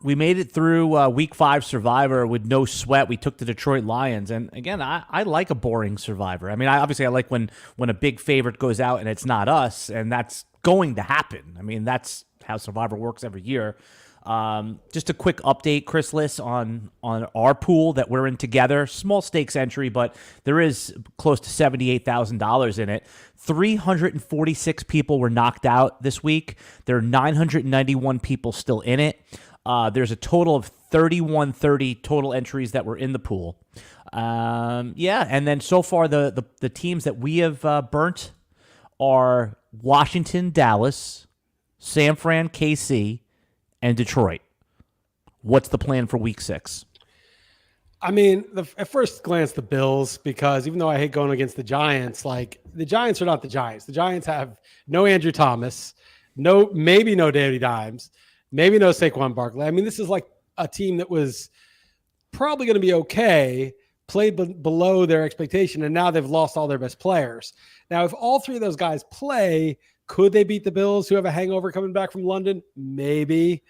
We made it through week 5 Survivor with no sweat. We took the Detroit Lions. And again, I like a boring Survivor. I mean, I like when a big favorite goes out and it's not us, and that's going to happen. I mean, that's how Survivor works every year. Just a quick update, Chris Liss, on our pool that we're in together. Small stakes entry, but there is close to $78,000 in it. 346 people were knocked out this week. There are 991 people still in it. There's a total of 3130 total entries that were in the pool. And then so far the teams that we have burnt are Washington, Dallas, San Fran, KC, and Detroit. What's the plan for week 6? I mean, at first glance, the Bills, because even though I hate going against the Giants, like the Giants are not the Giants. The Giants have no Andrew Thomas, maybe no Danny Dimes, maybe no Saquon Barkley. I mean, this is like a team that was probably going to be okay, played below their expectation, and now they've lost all their best players. Now, if all three of those guys play, could they beat the Bills, who have a hangover coming back from London? Maybe.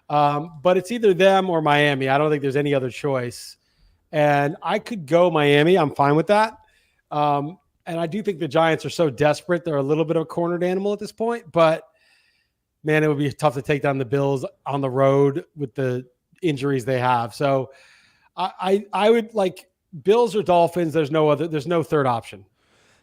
But it's either them or Miami. I don't think there's any other choice. And I could go Miami. I'm fine with that. And I do think the Giants are so desperate. They're a little bit of a cornered animal at this point. But, man, it would be tough to take down the Bills on the road with the injuries they have. So I would like Bills or Dolphins. There's no third option.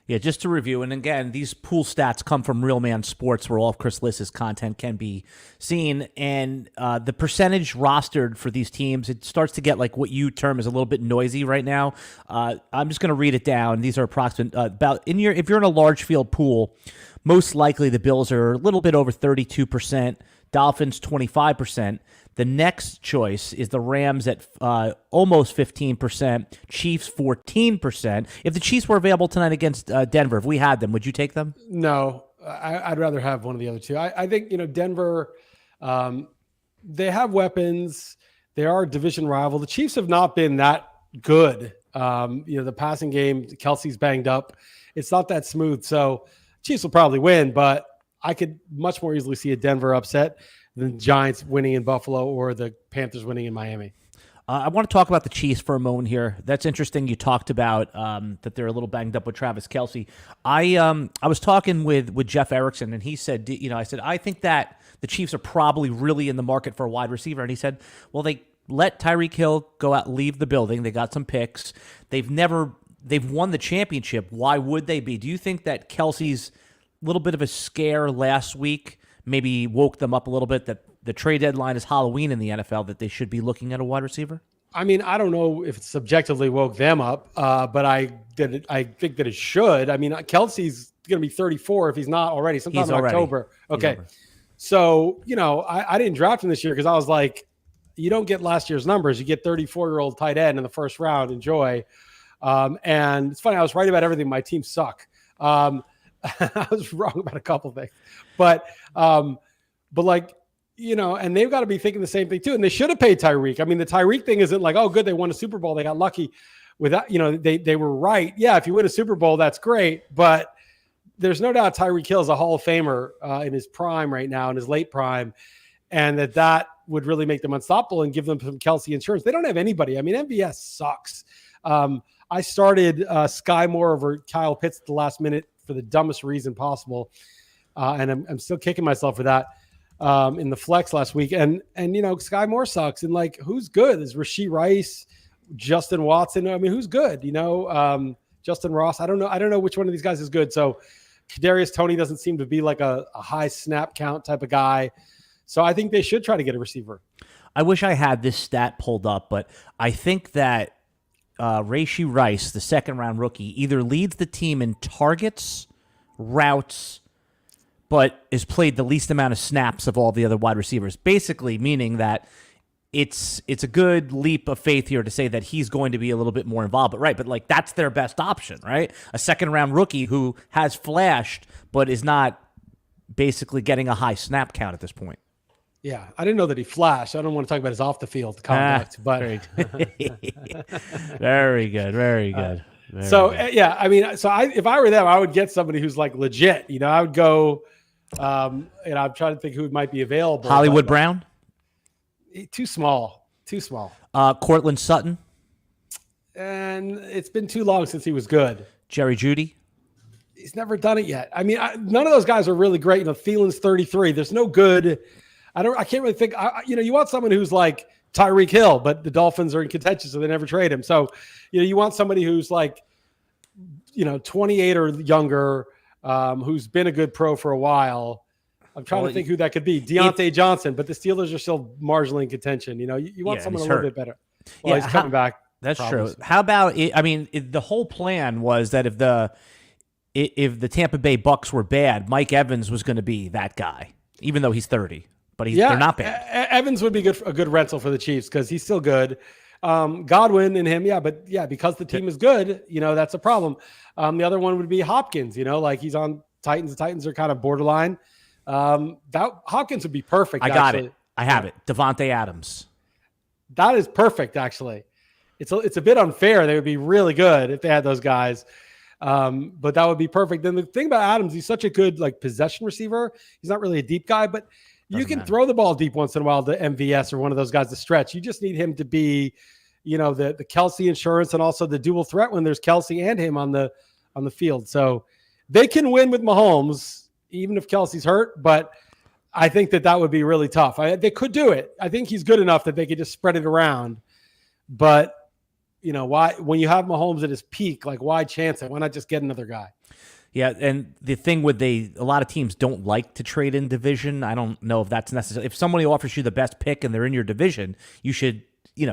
Yeah, just to review, and again, these pool stats come from Real Man Sports, where all of Chris Liss's content can be seen, and the percentage rostered for these teams, it starts to get like what you term as a little bit noisy right now. I'm just going to read it down. These are approximate if you're in a large field pool, most likely the Bills are a little bit over 32%, Dolphins 25%. The next choice is the Rams at almost 15%, Chiefs 14%. If the Chiefs were available tonight against Denver, if we had them, would you take them? No, I'd rather have one of the other two. I think, Denver, they have weapons. They are a division rival. The Chiefs have not been that good. The passing game, Kelsey's banged up. It's not that smooth. So Chiefs will probably win, but I could much more easily see a Denver upset than Giants winning in Buffalo or the Panthers winning in Miami. I want to talk about the Chiefs for a moment here. That's interesting. You talked about that they're a little banged up with Travis Kelce. I was talking with Jeff Erickson, and he said, I said, I think that the Chiefs are probably really in the market for a wide receiver. And he said, well, they let Tyreek Hill go out, leave the building. They got some picks. They've won the championship. Why would they be? Do you think that Kelce's little bit of a scare last week maybe woke them up a little bit, that the trade deadline is Halloween in the NFL, that they should be looking at a wide receiver? I mean, I don't know if it subjectively woke them up, but I think that it should. I mean, Kelsey's going to be 34 if he's not already, sometime in October. Okay. So, I didn't draft him this year because I was like, you don't get last year's numbers. You get 34-year-old tight end in the first round. Enjoy. And it's funny. I was right about everything. My team suck. I was wrong about a couple of things, but like, and they've got to be thinking the same thing too. And they should have paid Tyreek. I mean, the Tyreek thing isn't like, oh, good, they won a Super Bowl, they got lucky with that. They were right. Yeah, if you win a Super Bowl, that's great. But there's no doubt Tyreek Hill is a Hall of Famer in his prime right now, in his late prime, and that would really make them unstoppable and give them some Kelsey insurance. They don't have anybody. I mean, MVS sucks. I started Sky Moore over Kyle Pitts at the last minute for the dumbest reason possible. And I'm still kicking myself for that in the flex last week. And Sky Moore sucks. And like, who's good? Is Rashee Rice, Justin Watson? I mean, who's good? Justin Ross. I don't know which one of these guys is good. So Kadarius Toney doesn't seem to be like a high snap count type of guy. So I think they should try to get a receiver. I wish I had this stat pulled up, but I think that Rashee Rice, the second-round rookie, either leads the team in targets, routes, but has played the least amount of snaps of all the other wide receivers, basically meaning that it's a good leap of faith here to say that he's going to be a little bit more involved. But like, that's their best option, right? A second-round rookie who has flashed but is not basically getting a high snap count at this point. Yeah, I didn't know that he flashed. I don't want to talk about his off-the-field conduct, but very good, very good. Yeah, I mean, if I were them, I would get somebody who's like legit. I would go, I'm trying to think who might be available. Hollywood Brown. Too small. Too small. Cortland Sutton. And it's been too long since he was good. Jerry Jeudy. He's never done it yet. I mean, none of those guys are really great. Thielen's 33. There's no good. I can't really think. You want someone who's like Tyreek Hill, but the Dolphins are in contention, so they never trade him. So, you want somebody who's like, 28 or younger, who's been a good pro for a while. I'm trying to think who that could be. Deontay Johnson, but the Steelers are still marginally in contention. You want someone a little bit better. Well, he's coming back. That's true. How about it? I mean, the whole plan was that if the Tampa Bay Bucks were bad, Mike Evans was going to be that guy, even though he's 30. But they're not bad. Evans would be a good rental for the Chiefs because he's still good. Godwin and him, because the team is good, that's a problem. The other one would be Hopkins. Like he's on Titans. The Titans are kind of borderline. That Hopkins would be perfect. I got it. I have it. Devontae Adams. That is perfect, actually. It's a bit unfair. They would be really good if they had those guys. But that would be perfect. Then the thing about Adams, he's such a good possession receiver. He's not really a deep guy, but you can throw the ball deep once in a while to MVS or one of those guys to stretch. You just need him to be, the Kelsey insurance and also the dual threat when there's Kelsey and him on the field. So they can win with Mahomes, even if Kelsey's hurt. But I think that would be really tough. They could do it. I think he's good enough that they could just spread it around. But why, when you have Mahomes at his peak, why chance it? Why not just get another guy? Yeah, and the thing with a lot of teams don't like to trade in division. I don't know if that's necessary. If somebody offers you the best pick and they're in your division, you should,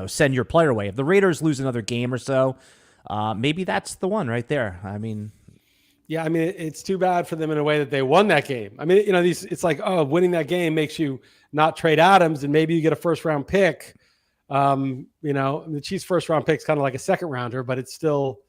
send your player away. If the Raiders lose another game or so, maybe that's the one right there. I mean, yeah, it's too bad for them in a way that they won that game. It's like, winning that game makes you not trade Adams, and maybe you get a first round pick. The Chiefs' first round pick is kind of like a second rounder, but it's still,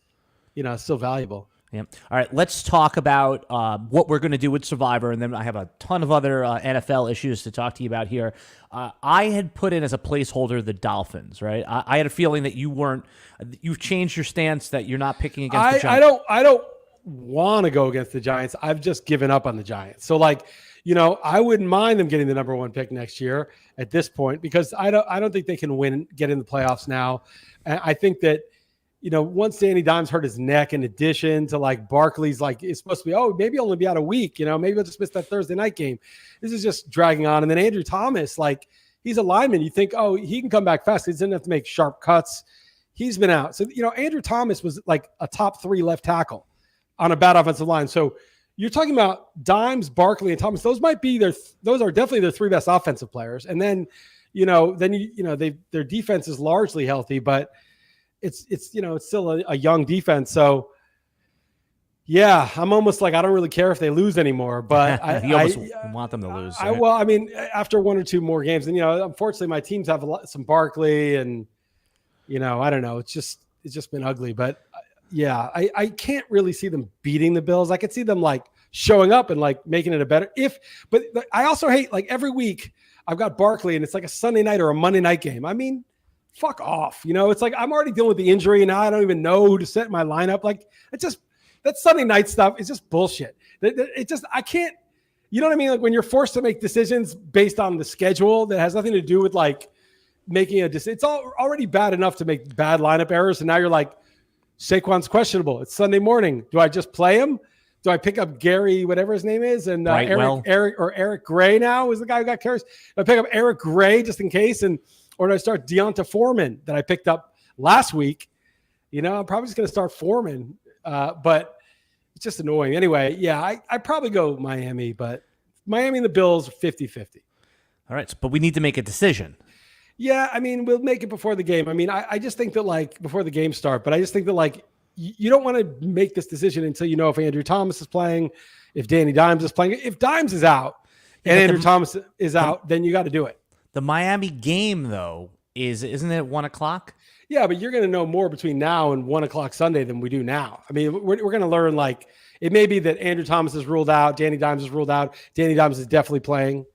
still valuable. Yeah. All right. Let's talk about what we're going to do with Survivor, and then I have a ton of other NFL issues to talk to you about here. I had put in as a placeholder the Dolphins, right? I had a feeling that you've changed your stance, that you're not picking against the Giants. I don't want to go against the Giants. I've just given up on the Giants. So I wouldn't mind them getting the number one pick next year at this point, because I don't think they can get in the playoffs now. And I think that, once Danny Dimes hurt his neck, in addition to Barkley's it's supposed to be, maybe only be out a week, maybe I'll just miss that Thursday night game. This is just dragging on. And then Andrew Thomas, he's a lineman. You think, he can come back fast. He doesn't have to make sharp cuts. He's been out. So, Andrew Thomas was a top 3 left tackle on a bad offensive line. So you're talking about Dimes, Barkley, and Thomas. Those might be those are definitely their 3 best offensive players. And then, their defense is largely healthy, but it's still a young defense. So yeah, I'm almost I don't really care if they lose anymore, but you almost want them to lose. Right? After 1 or 2 more games, and unfortunately my teams have some Barkley, and I don't know. It's just been ugly, but yeah, I can't really see them beating the Bills. I could see them showing up and making it a better but I also hate every week I've got Barkley and it's a Sunday night or a Monday night game. Fuck off. It's I'm already dealing with the injury and now I don't even know who to set in my lineup. That Sunday night stuff is just bullshit. I can't, you know what I mean? When you're forced to make decisions based on the schedule that has nothing to do with making a decision. It's already bad enough to make bad lineup errors. And now you're Saquon's questionable. It's Sunday morning. Do I just play him? Do I pick up Gary, whatever his name is, and Eric Gray now is the guy who got carries? Do I pick up Eric Gray just in case, or do I start Deonta Foreman that I picked up last week? I'm probably just going to start Foreman, but it's just annoying. Anyway, yeah, I probably go Miami, but Miami and the Bills are 50-50. All right, but we need to make a decision. Yeah, we'll make it before the game. I just think that before the game start, but I just think that you don't want to make this decision until you know if Andrew Thomas is playing, if Danny Dimes is playing. If Dimes is out and Andrew Thomas is out, then you got to do it. The Miami game, though, isn't it 1:00? Yeah, but you're going to know more between now and 1:00 Sunday than we do now. We're going to learn it may be that Andrew Thomas is ruled out, Danny Dimes is ruled out, Danny Dimes is definitely playing.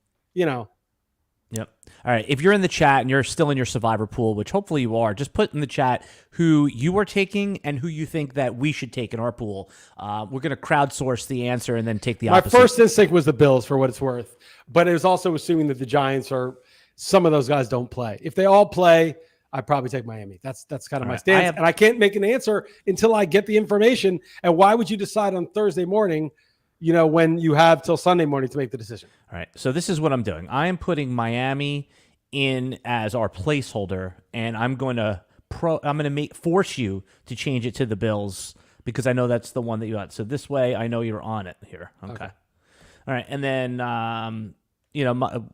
Yep. All right. If you're in the chat and you're still in your Survivor pool, which hopefully you are, just put in the chat who you are taking and who you think that we should take in our pool. We're going to crowdsource the answer and then take the opposite. My first instinct was the Bills, for what it's worth, but it was also assuming that the Giants are some of those guys don't play. If they all play, I probably take Miami. That's kind of my stance. And I can't make an answer until I get the information. And why would you decide on Thursday morning, when you have till Sunday morning to make the decision? All right. So this is what I'm doing. I am putting Miami in as our placeholder, and I'm going to force you to change it to the Bills because I know that's the one that you got. So this way, I know you're on it here. Okay. All right. And then,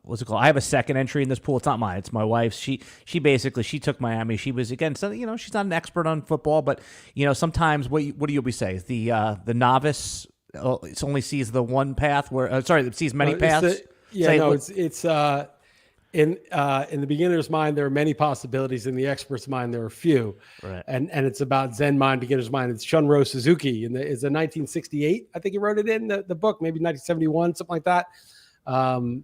what's it called? I have a second entry in this pool. It's not mine. It's my wife's. She took Miami. She was, again, so, she's not an expert on football, but, sometimes what do you always say? The novice only sees the one path it sees many paths. In the beginner's mind, there are many possibilities. In the expert's mind, there are few. Right. And it's about Zen mind, beginner's mind. It's Shunro Suzuki. And it's a 1968. I think he wrote it in the book, maybe 1971, something like that.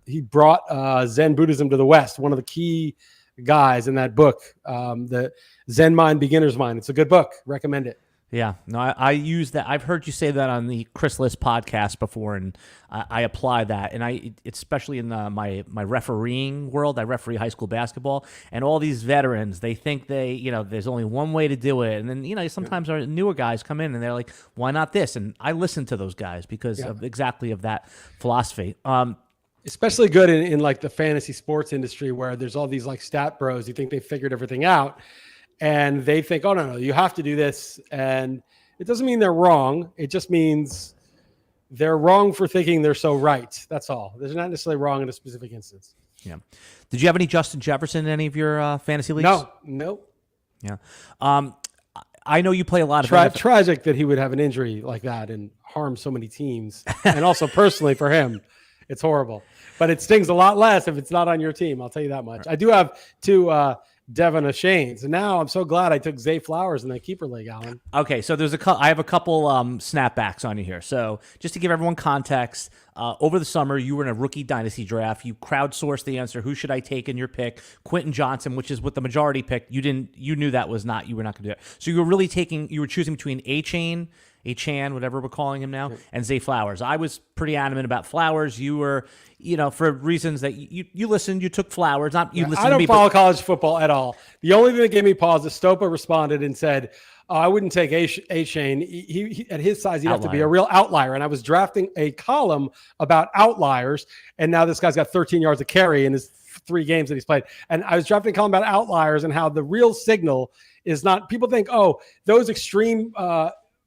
He brought Zen Buddhism to the West. One of the key guys in that book, the Zen mind, beginner's mind. It's a good book. Recommend it. Yeah, no, I use that. I've heard you say that on the Chris Liss podcast before, and I apply that. And especially in my refereeing world, I referee high school basketball, and all these veterans, they think there's only one way to do it. And then, sometimes our newer guys come in and they're like, why not this? And I listen to those guys because of that philosophy. Especially good in like the fantasy sports industry where there's all these like stat bros. You think they figured everything out. And they think, oh, no, you have to do this. And it doesn't mean they're wrong. It just means they're wrong for thinking they're so right. That's all. They're not necessarily wrong in a specific instance. Yeah. Did you have any Justin Jefferson in any of your fantasy leagues? No. Yeah. I know you play a lot of tragic that he would have an injury like that and harm so many teams. And also personally for him, it's horrible. But it stings a lot less if it's not on your team. I'll tell you that much. Right. I do have two Devin O'Shane's. And now I'm so glad I took Zay Flowers in that keeper league, Alan. Okay, so I have a couple snapbacks on you here. So just to give everyone context, over the summer you were in a rookie dynasty draft. You crowdsourced the answer. Who should I take in your pick? Quentin Johnson, which is what the majority picked. You knew that was not. You were not going to do it. So you were choosing between Chan, whatever we're calling him now, and Zay Flowers. I was pretty adamant about Flowers. You were, for reasons that you listened, you took Flowers. Not you listened I don't to me, follow college football at all. The only thing that gave me pause is Stopa responded and said, I wouldn't take Shane. He at his size, he'd have to be a real outlier. And I was drafting a column about outliers, and now this guy's got 13 yards of carry in his 3 games that he's played. And I was drafting a column about outliers and how the real signal is not. People think, those extreme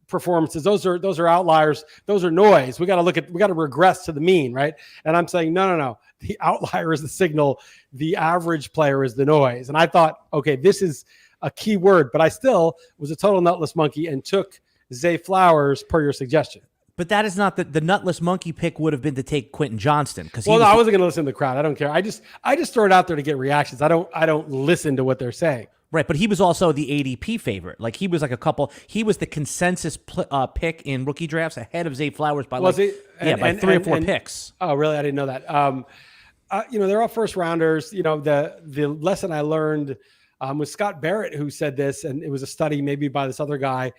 performances, those are outliers, those are noise. We got to regress to the mean, right? And I'm saying no, the outlier is the signal, the average player is the noise. And I thought, okay, this is a key word, but I still was a total nutless monkey and took Zay Flowers per your suggestion. But that is not the nutless monkey pick. Would have been to take Quentin Johnston because I wasn't going to listen to the crowd. I don't care. I just throw it out there to get reactions. I don't listen to what they're saying. Right, but he was also the ADP favorite. Like he was he was the consensus pick in rookie drafts ahead of Zay Flowers by by 3 or 4 picks. Oh, really? I didn't know that. They're all first rounders. The lesson I learned was Scott Barrett who said this, and it was a study maybe by this other guy.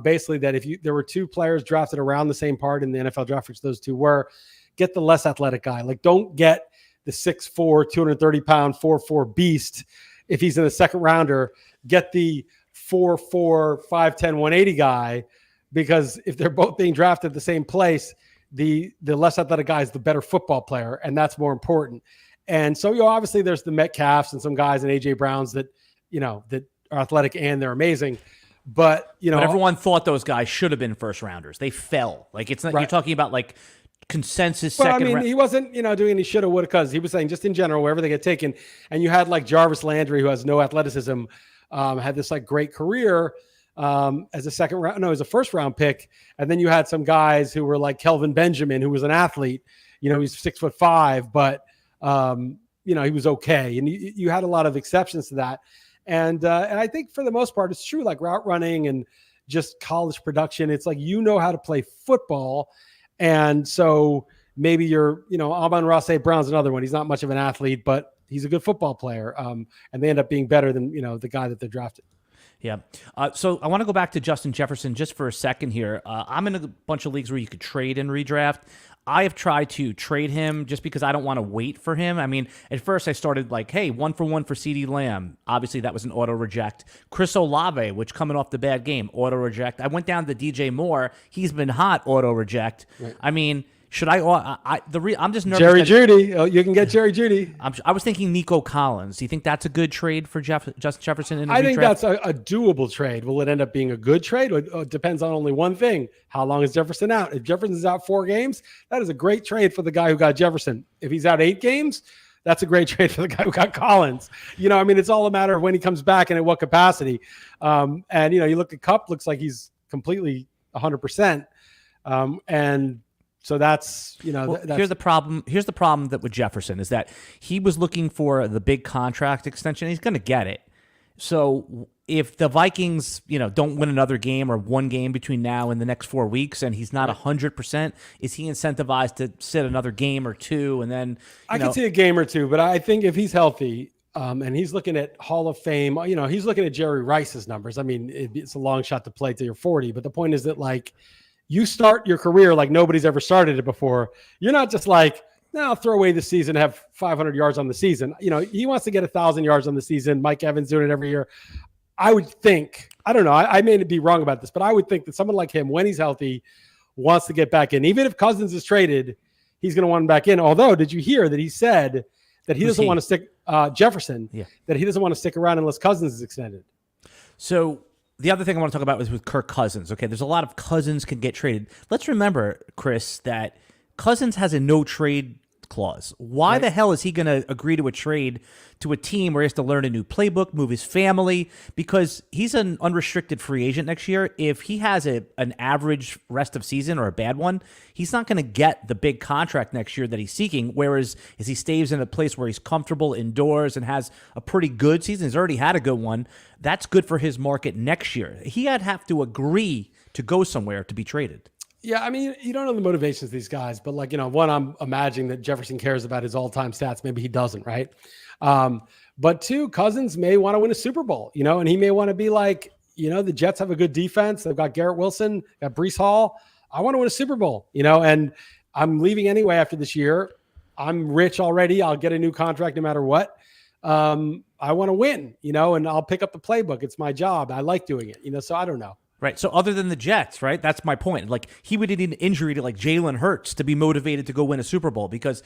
Basically, that if there were 2 players drafted around the same part in the NFL draft, which those 2 were, get the less athletic guy. Like don't get the 6'4", 230-pound, 4'4" beast. If he's in the second rounder, get the 4'4", 5'10", 180 guy, because if they're both being drafted at the same place, the less athletic guy is the better football player, and that's more important. And so, obviously there's the Metcalfs and some guys and AJ Browns that are athletic and they're amazing. But but everyone thought those guys should have been first rounders. They fell. Like it's not. Right. You're talking about like consensus second. He wasn't doing any shoulda, woulda, cause. He was saying just in general wherever they get taken. And you had like Jarvis Landry, who has no athleticism, had this like great career as a first round pick. And then you had some guys who were like Kelvin Benjamin, who was an athlete. He's 6'5", but he was okay. And you had a lot of exceptions to that. And I think for the most part, it's true. Like route running and just college production, it's like how to play football. And so maybe you're, Amon-Ra St. Brown's another one. He's not much of an athlete, but he's a good football player. And they end up being better than, the guy that they drafted. Yeah. So I want to go back to Justin Jefferson just for a second here. I'm in a bunch of leagues where you could trade and redraft. I have tried to trade him just because I don't want to wait for him. I mean, at first I started like, hey, 1-for-1 for CeeDee Lamb. Obviously, that was an auto reject. Chris Olave, which coming off the bad game, auto reject. I went down to DJ Moore. He's been hot, auto reject. Right. I mean, should I'm just nervous. Jerry Jeudy. Oh, you can get Jerry Jeudy. I was thinking Nico Collins. Do you think that's a good trade for Justin Jefferson in a redraft? I think that's a doable trade. Will it end up being a good trade? It depends on only one thing. How long is Jefferson out? If Jefferson's out 4 games, that is a great trade for the guy who got Jefferson. If he's out 8 games, that's a great trade for the guy who got Collins. I mean, it's all a matter of when he comes back and at what capacity. And, you look at Kupp, looks like he's completely 100%. And so that's, here's the problem. Here's the problem that with Jefferson is that he was looking for the big contract extension. He's going to get it. So if the Vikings, don't win another game or one game between now and the next 4 weeks, and he's not 100%, is he incentivized to sit another game or two? And then I can see a game or two, but I think if he's healthy, and he's looking at Hall of Fame, he's looking at Jerry Rice's numbers. I mean, it's a long shot to play till you're 40, but the point is that you start your career like nobody's ever started it before. You're not just like, no, I'll throw away the season, have 500 yards on the season. He wants to get 1,000 yards on the season. Mike Evans doing it every year. I would think, I don't know, I may be wrong about this, but I would think that someone like him, when he's healthy, wants to get back in. Even if Cousins is traded, he's going to want him back in. Although, did you hear that he said that he doesn't want to stick, Jefferson, that he doesn't want to stick around unless Cousins is extended? So the other thing I want to talk about is with Kirk Cousins. Okay, there's a lot of Cousins can get traded. Let's remember, Chris, that Cousins has a no trade clause. Why the hell is he going to agree to a trade to a team where he has to learn a new playbook, move his family? Because he's an unrestricted free agent next year. If he has an average rest of season or a bad one, he's not going to get the big contract next year that he's seeking. Whereas if he stays in a place where he's comfortable indoors and has a pretty good season, he's already had a good one, that's good for his market next year. He'd have to agree to go somewhere to be traded. Yeah, I mean, you don't know the motivations of these guys, but one, I'm imagining that Jefferson cares about his all-time stats. Maybe he doesn't, right? But two, Cousins may want to win a Super Bowl, and he may want to be like, the Jets have a good defense. They've got Garrett Wilson, got Breece Hall. I want to win a Super Bowl, and I'm leaving anyway after this year. I'm rich already. I'll get a new contract no matter what. I want to win, and I'll pick up the playbook. It's my job. I like doing it, so I don't know. Right. So other than the Jets, right? That's my point. Like he would need an injury to like Jalen Hurts to be motivated to go win a Super Bowl because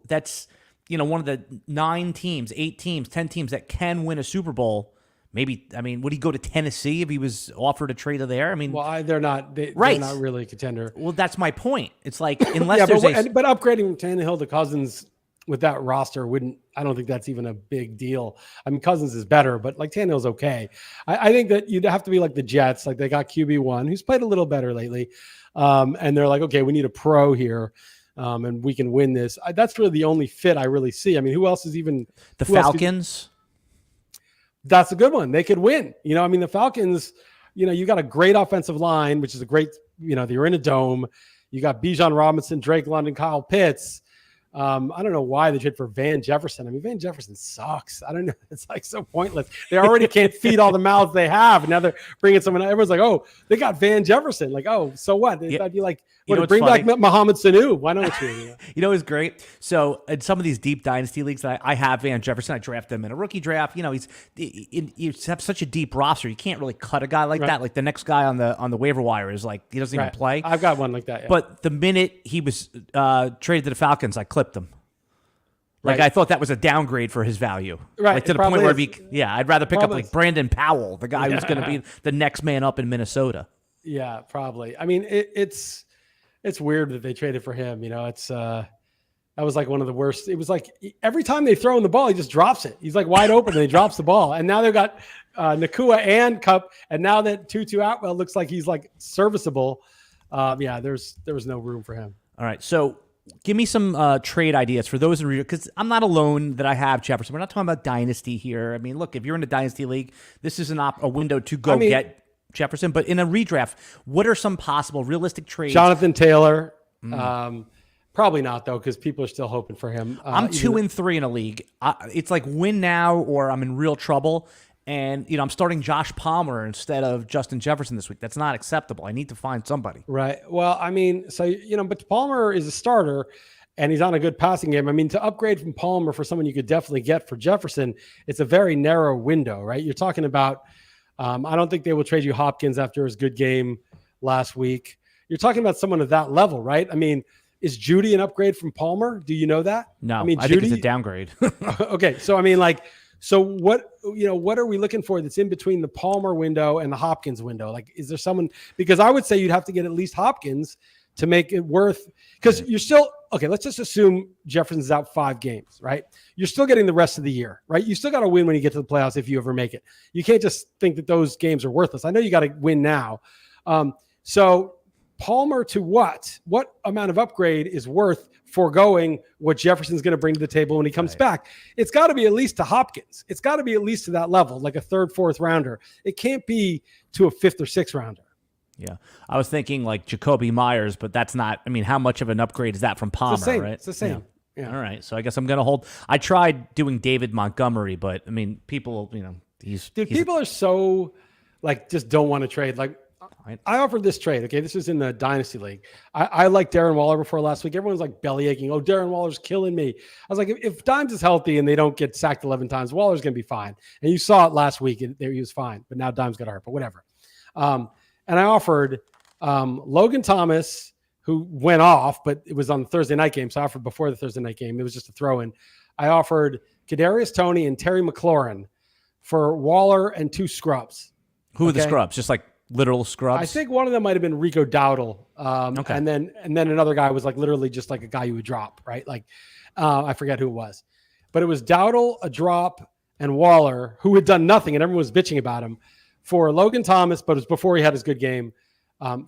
that's one of the 9 teams, 8 teams, 10 teams that can win a Super Bowl. Maybe, would he go to Tennessee if he was offered a trade there? They're not. They're not really a contender. But that's my point. It's like unless there's but upgrading Tannehill to Cousins with that roster I don't think that's even a big deal. Cousins is better, but Tannehill's okay. I think that you'd have to be like the Jets, like they got QB1 who's played a little better lately. And they're like, okay, we need a pro here. And we can win this. That's really the only fit I really see. Who else is even the Falcons? That's a good one. They could win. The Falcons, you got a great offensive line, which is a great, you're in a dome. You got Bijan Robinson, Drake London, Kyle Pitts. I don't know why they trade for Van Jefferson. Van Jefferson sucks. I don't know. It's so pointless. They already can't feed all the mouths they have. And now they're bringing someone. Everyone's like, oh, they got Van Jefferson. So what? I'd be like, bring back Mohamed Sanu. Why not? It's great. So in some of these deep dynasty leagues, I have Van Jefferson. I draft him in a rookie draft. You have such a deep roster. You can't really cut a guy like that. Like the next guy on the waiver wire is like he doesn't even play. I've got one like that. Yeah. But the minute he was traded to the Falcons, I clipped him. I thought that was a downgrade for his value. Right. To the point where I'd rather pick up like Brandon Powell, the guy who's going to be the next man up in Minnesota. Yeah, probably. It's weird that they traded for him. That was like one of the worst. It was like every time they throw him the ball, he just drops it. He's like wide open and he drops the ball. And now they've got Nakua and Kupp. And now that Tutu Atwell looks like he's like serviceable. There was no room for him. All right. So give me some trade ideas for those in because I'm not alone that I have Jefferson. We're not talking about dynasty here. Look, if you're in a dynasty league, this is a window to go get Jefferson. But in a redraft, what are some possible realistic trades? Jonathan Taylor. Probably not though, because people are still hoping for him. I'm 2-3 in a league. It's like win now or I'm in real trouble. And, I'm starting Josh Palmer instead of Justin Jefferson this week. That's not acceptable. I need to find somebody. Right. Well, I mean, so, but Palmer is a starter and he's on a good passing game. I mean, to upgrade from Palmer for someone you could definitely get for Jefferson, it's a very narrow window, right? You're talking about, I don't think they will trade you Hopkins after his good game last week. You're talking about someone of that level, right? I mean, is Judy an upgrade from Palmer? Do you know that? No, I mean, I think it's a downgrade. Okay. So, I mean, so what are we looking for that's in between the Palmer window and the Hopkins window? Like, is there someone, because I would say you'd have to get at least Hopkins to make it worth, because you're still, okay, let's just assume Jefferson's out 5 games, right? You're still getting the rest of the year, right? You still got to win when you get to the playoffs if you ever make it. You can't just think that those games are worthless. I know you got to win now. So Palmer to what? What amount of upgrade is worth foregoing what Jefferson's going to bring to the table when he comes back? It's got to be at least to Hopkins. It's got to be at least to that level, like a 3rd, 4th rounder. It can't be to a 5th or 6th rounder. Yeah. I was thinking like Jacoby Myers, but that's not, I mean, how much of an upgrade is that from Palmer, it's the same. right? It's the same. Yeah. All right. So I guess I'm going to hold. I tried doing David Montgomery, but I mean, people, people are so just don't want to trade. Like, I offered this trade. Okay. This is in the Dynasty League. I liked Darren Waller before last week. Everyone's like belly aching. Oh, Darren Waller's killing me. I was like, if Dimes is healthy and they don't get sacked 11 times, Waller's going to be fine. And you saw it last week. He was fine, but now Dimes got hurt, but whatever. And I offered Logan Thomas, who went off, but it was on the Thursday night game. So I offered before the Thursday night game. It was just a throw in. I offered Kadarius Toney and Terry McLaurin for Waller and 2 scrubs. Who are the scrubs? Just like literal scrubs? I think one of them might have been Rico Dowdle. Okay. And then another guy was like literally just like a guy you would drop, right? Like I forget who it was. But it was Dowdle, a drop, and Waller, who had done nothing, and everyone was bitching about him, for Logan Thomas, but it was before he had his good game,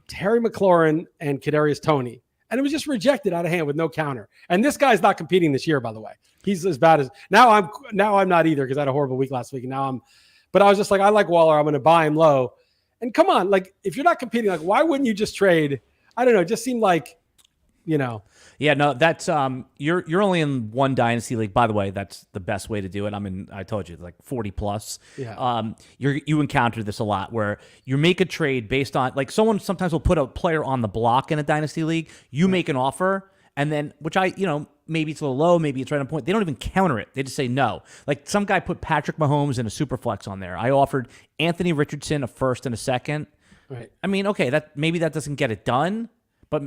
Terry McLaurin and Kadarius Toney. And it was just rejected out of hand with no counter. And this guy's not competing this year, by the way. He's as bad as now I'm not either, because I had a horrible week last week. And but I was just like, I like Waller. I'm going to buy him low. And come on, like, if you're not competing, like, why wouldn't you just trade? I don't know. It just seemed like, Yeah, no, that's you're only in one Dynasty League. By the way, that's the best way to do it. I told you, like 40 plus. Yeah. You encounter this a lot where you make a trade based on, like, someone sometimes will put a player on the block in a Dynasty League. You make an offer, and then, which maybe it's a little low, maybe it's right on point. They don't even counter it. They just say no. Like, some guy put Patrick Mahomes and a super flex on there. I offered Anthony Richardson a 1st and a 2nd. Right. I mean, okay, that doesn't get it done. But,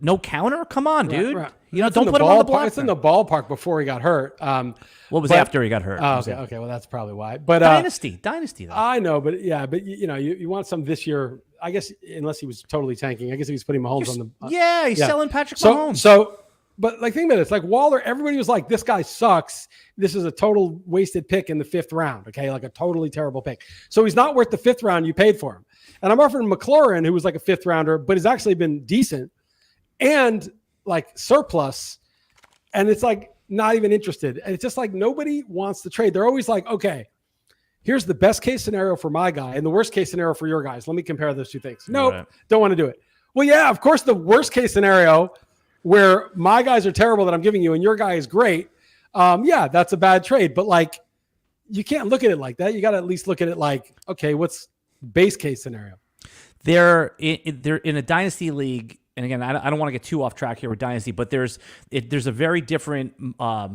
no counter? Come on, dude. Right. Don't put him on the block. It's in the ballpark before he got hurt. What was after he got hurt? Oh, okay. Well, that's probably why. But Dynasty, though. I know, but yeah, but you want some this year, I guess, unless he was totally tanking. I guess he was putting Mahomes on the. He's selling Patrick Mahomes. But like, think about it. It's like Waller. Everybody was like, "This guy sucks. This is a total wasted pick in the 5th round." Okay, like a totally terrible pick. So he's not worth the 5th round you paid for him. And I'm offering McLaurin, who was like a 5th rounder, but has actually been decent and like surplus. And it's like not even interested. And it's just like nobody wants to trade. They're always like, okay, here's the best case scenario for my guy and the worst case scenario for your guys. Let me compare those 2 things. Nope, right. Don't want to do it. Well, yeah, of course, the worst case scenario where my guys are terrible that I'm giving you and your guy is great. Yeah, that's a bad trade. But like, you can't look at it like that. You got to at least look at it like, okay, what's base case scenario? They're in a Dynasty League. And again, I don't want to get too off track here with Dynasty, but there's a very different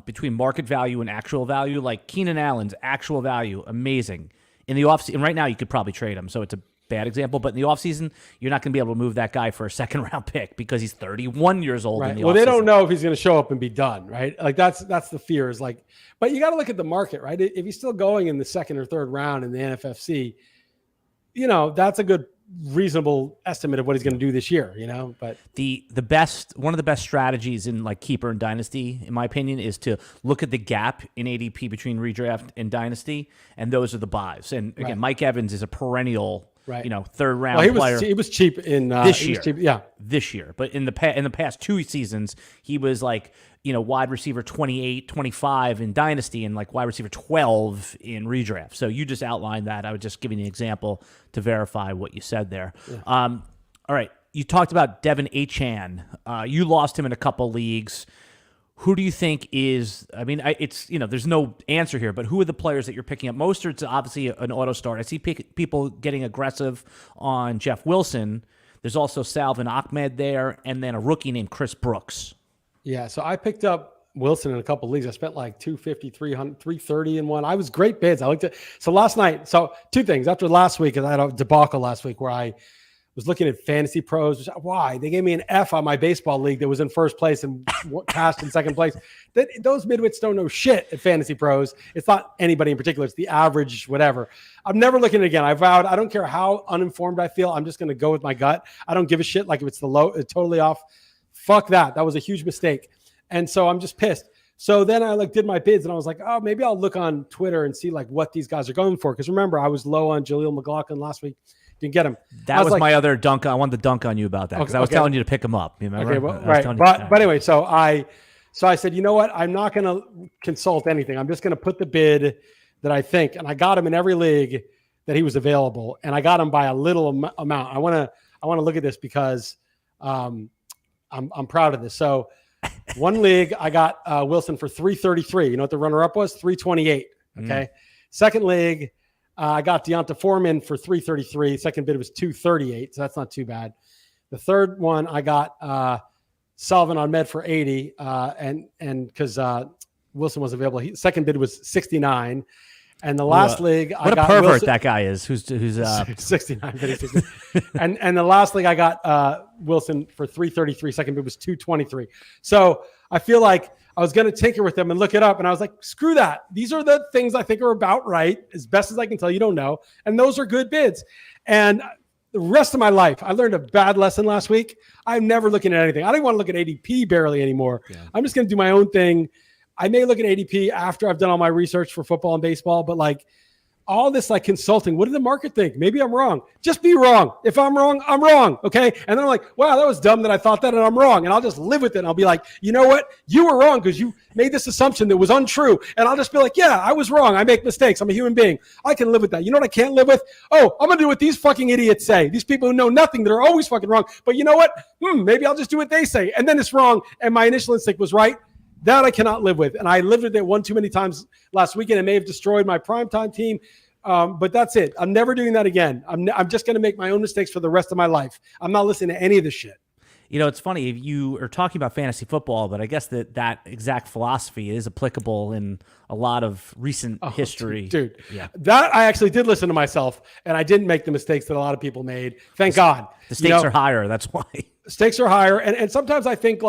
between market value and actual value. Like Keenan Allen's actual value, amazing. In the offseason, right now you could probably trade him, so it's a bad example. But in the offseason, you're not going to be able to move that guy for a 2nd round pick because he's 31 years old. Right. In the well, offseason. They don't know if he's going to show up and be done, right? Like that's the fear is like, but you got to look at the market, right? If he's still going in the 2nd or 3rd round in the NFFC, that's a good reasonable estimate of what he's going to do this year, but one of the best strategies in like keeper and Dynasty, in my opinion, is to look at the gap in ADP between redraft and Dynasty, and those are the buys. And again, right. Mike Evans is a perennial, right. 3rd round player. He was cheap in this year. This year, but in the past 2 seasons, he was like, wide receiver 28, 25 in Dynasty and like wide receiver 12 in redraft. So you just outlined that. I was just giving you an example to verify what you said there. Yeah. All right. You talked about Devin Achane. You lost him in a couple leagues. Who do you think is, I mean, it's, there's no answer here, but who are the players that you're picking up? Mostert's obviously an auto start. I see people getting aggressive on Jeff Wilson. There's also Salvin Ahmed there, and then a rookie named Chris Brooks. Yeah, so I picked up Wilson in a couple of leagues. I spent like $250, $300, $330 in one. I was great bids. I looked at, so last night, so two things. After last week, because I had a debacle last week where I was looking at Fantasy Pros. Why? They gave me an F on my baseball league that was in first place and cast in second place. Those midwits don't know shit at Fantasy Pros. It's not anybody in particular. It's the average, whatever. I'm never looking at it again. I vowed, I don't care how uninformed I feel. I'm just going to go with my gut. I don't give a shit like if it's totally off. Fuck that. That was a huge mistake. And so I'm just pissed. So then I did my bids and I was like, oh, maybe I'll look on Twitter and see what these guys are going for. Because remember, I was low on Jaleel McLaughlin last week. Didn't get him. That was my other dunk. I wanted to dunk on you about that because I was telling you to pick him up. You remember? Okay, well, right. But anyway, so I said, you know what? I'm not going to consult anything. I'm just going to put the bid that I think, and I got him in every league that he was available, and I got him by a little amount. I want to look at this because I'm proud of this. So one league I got Wilson for $333. You know what the runner up was? $328. Okay. Second league. I got Deonta Foreman for $333. Second bid was $238, so that's not too bad. The third one I got Salvin Ahmed for $80, and because Wilson was available, second bid was $69. And the last league, I got pervert Wilson, that guy is. Who's 69? and the last league I got Wilson for $333. Second bid was $223. So I feel like I was going to tinker with them and look it up. And I was like, screw that. These are the things I think are about right. As best as I can tell, you don't know. And those are good bids. And the rest of my life, I learned a bad lesson last week. I'm never looking at anything. I don't want to look at ADP barely anymore. Yeah. I'm just going to do my own thing. I may look at ADP after I've done all my research for football and baseball, but all this consulting, what did the market think? Maybe I'm wrong. Just be wrong. If I'm wrong, I'm wrong. Okay. And then I'm like, wow, that was dumb that I thought that and I'm wrong. And I'll just live with it. And I'll be like, you know what? You were wrong because you made this assumption that was untrue. And I'll just be like, yeah, I was wrong. I make mistakes. I'm a human being. I can live with that. You know what I can't live with? Oh, I'm going to do what these fucking idiots say. These people who know nothing that are always fucking wrong. But you know what? Maybe I'll just do what they say. And then it's wrong. And my initial instinct was right. That I cannot live with. And I lived with it one too many times last weekend. It may have destroyed my primetime team. But that's it. I'm never doing that again. I'm just going to make my own mistakes for the rest of my life. I'm not listening to any of this shit. It's funny. You are talking about fantasy football, but I guess that exact philosophy is applicable in a lot of recent history. Dude, yeah. That I actually did listen to myself, and I didn't make the mistakes that a lot of people made. Thank God. The stakes are higher. That's why. Stakes are higher. And sometimes I think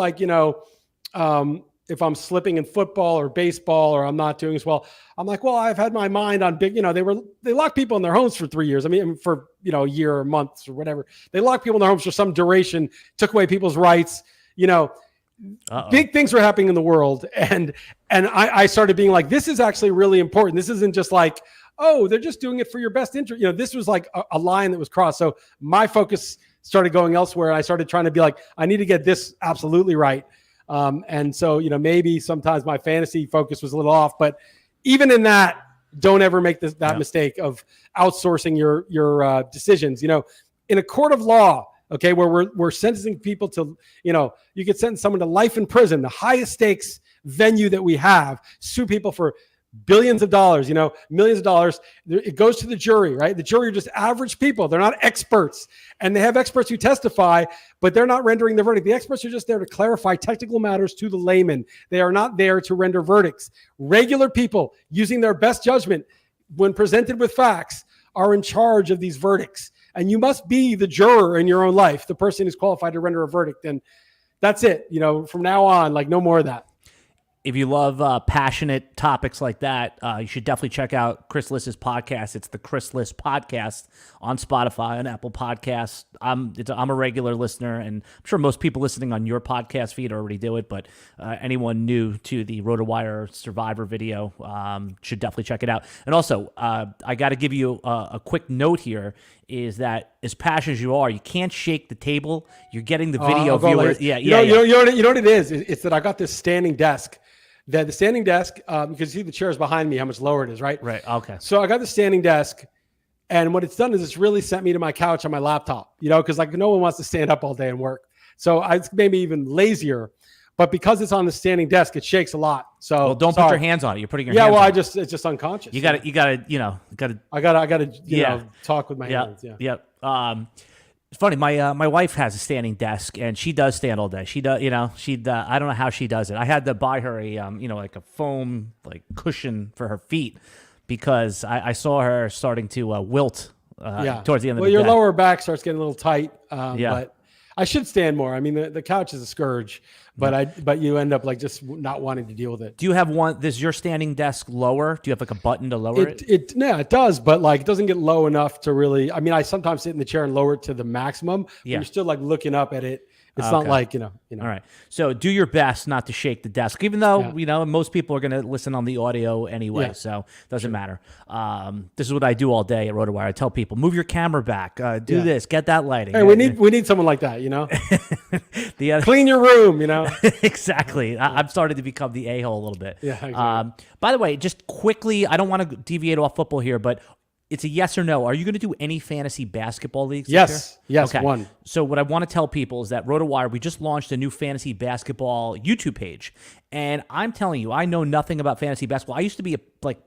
if I'm slipping in football or baseball or I'm not doing as well, I'm like, well, I've had my mind on big, they lock people in their homes for 3 years. I mean, for, a year or months or whatever. They lock people in their homes for some duration, took away people's rights, big things were happening in the world. And I started being like, this is actually really important. This isn't just like, oh, they're just doing it for your best interest. This was like a line that was crossed. So my focus started going elsewhere. And I started trying to be like, I need to get this absolutely right. And so, maybe sometimes my fantasy focus was a little off, but even in that, don't ever make that mistake of outsourcing your decisions. In a court of law, okay, where we're sentencing people to, you could sentence someone to life in prison, the highest stakes venue that we have, sue people for billions of dollars, millions of dollars. It goes to the jury, right? The jury are just average people. They're not experts. And they have experts who testify, but they're not rendering the verdict. The experts are just there to clarify technical matters to the layman. They are not there to render verdicts. Regular people using their best judgment when presented with facts are in charge of these verdicts. And you must be the juror in your own life, the person who's qualified to render a verdict. And that's it. From now on, no more of that. If you love passionate topics like that, you should definitely check out Chris Liss's podcast. It's the Chris Liss Podcast on Spotify and Apple Podcasts. I'm a regular listener, and I'm sure most people listening on your podcast feed already do it, but anyone new to the RotoWire Survivor video should definitely check it out. And also, I got to give you a quick note here, is that as passionate as you are, you can't shake the table. You're getting the video viewers. You know what it is? It's that I got this standing desk. The standing desk, you can see the chairs behind me, how much lower it is, right? Right. Okay. So I got the standing desk, and what it's done is it's really sent me to my couch on my laptop, because no one wants to stand up all day and work. So it's made me even lazier. but because it's on the standing desk, it shakes a lot. So don't put your hands on it. You're putting your hands on it. it's just unconscious. You got to, I got to, talk with my hands. Yeah. Yep. It's funny. My wife has a standing desk, and she does stand all day. She does, I don't know how she does it. I had to buy her a, like a foam cushion for her feet because I saw her starting to wilt towards the end of the day. Well, your lower back starts getting a little tight. But I should stand more. I mean, the couch is a scourge, but you end up just not wanting to deal with it. Do you have one? Is your standing desk lower? Do you have a button to lower it? Yeah, it does, but it doesn't get low enough to really. I mean, I sometimes sit in the chair and lower it to the maximum. But you're still looking up at it. It's not like, All right. So do your best not to shake the desk, even though, most people are going to listen on the audio anyway. So it doesn't matter. This is what I do all day at RotoWire. I tell people, move your camera back, do this, get that lighting. Hey, we need someone like that, Clean your room, Exactly. I'm starting to become the a-hole a little bit. Yeah. Exactly. By the way, just quickly, I don't want to deviate off football here, but it's a yes or no. Are you going to do any fantasy basketball leagues this Yes. year? Yes, okay. one. So what I want to tell people is that RotoWire, we just launched a new fantasy basketball YouTube page. And I'm telling you, I know nothing about fantasy basketball. I used to be a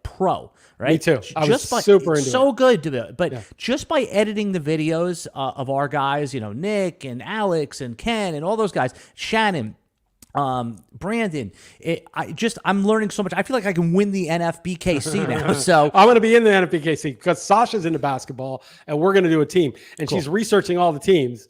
pro, right? Me too. I was super into it. So good to it. But just by editing the videos of our guys, Nick and Alex and Ken and all those guys, Shannon, Brandon, I'm learning so much. I feel like I can win the NFBKC now. So I'm going to be in the NFBKC because Sasha's into basketball and we're going to do a team, and she's researching all the teams.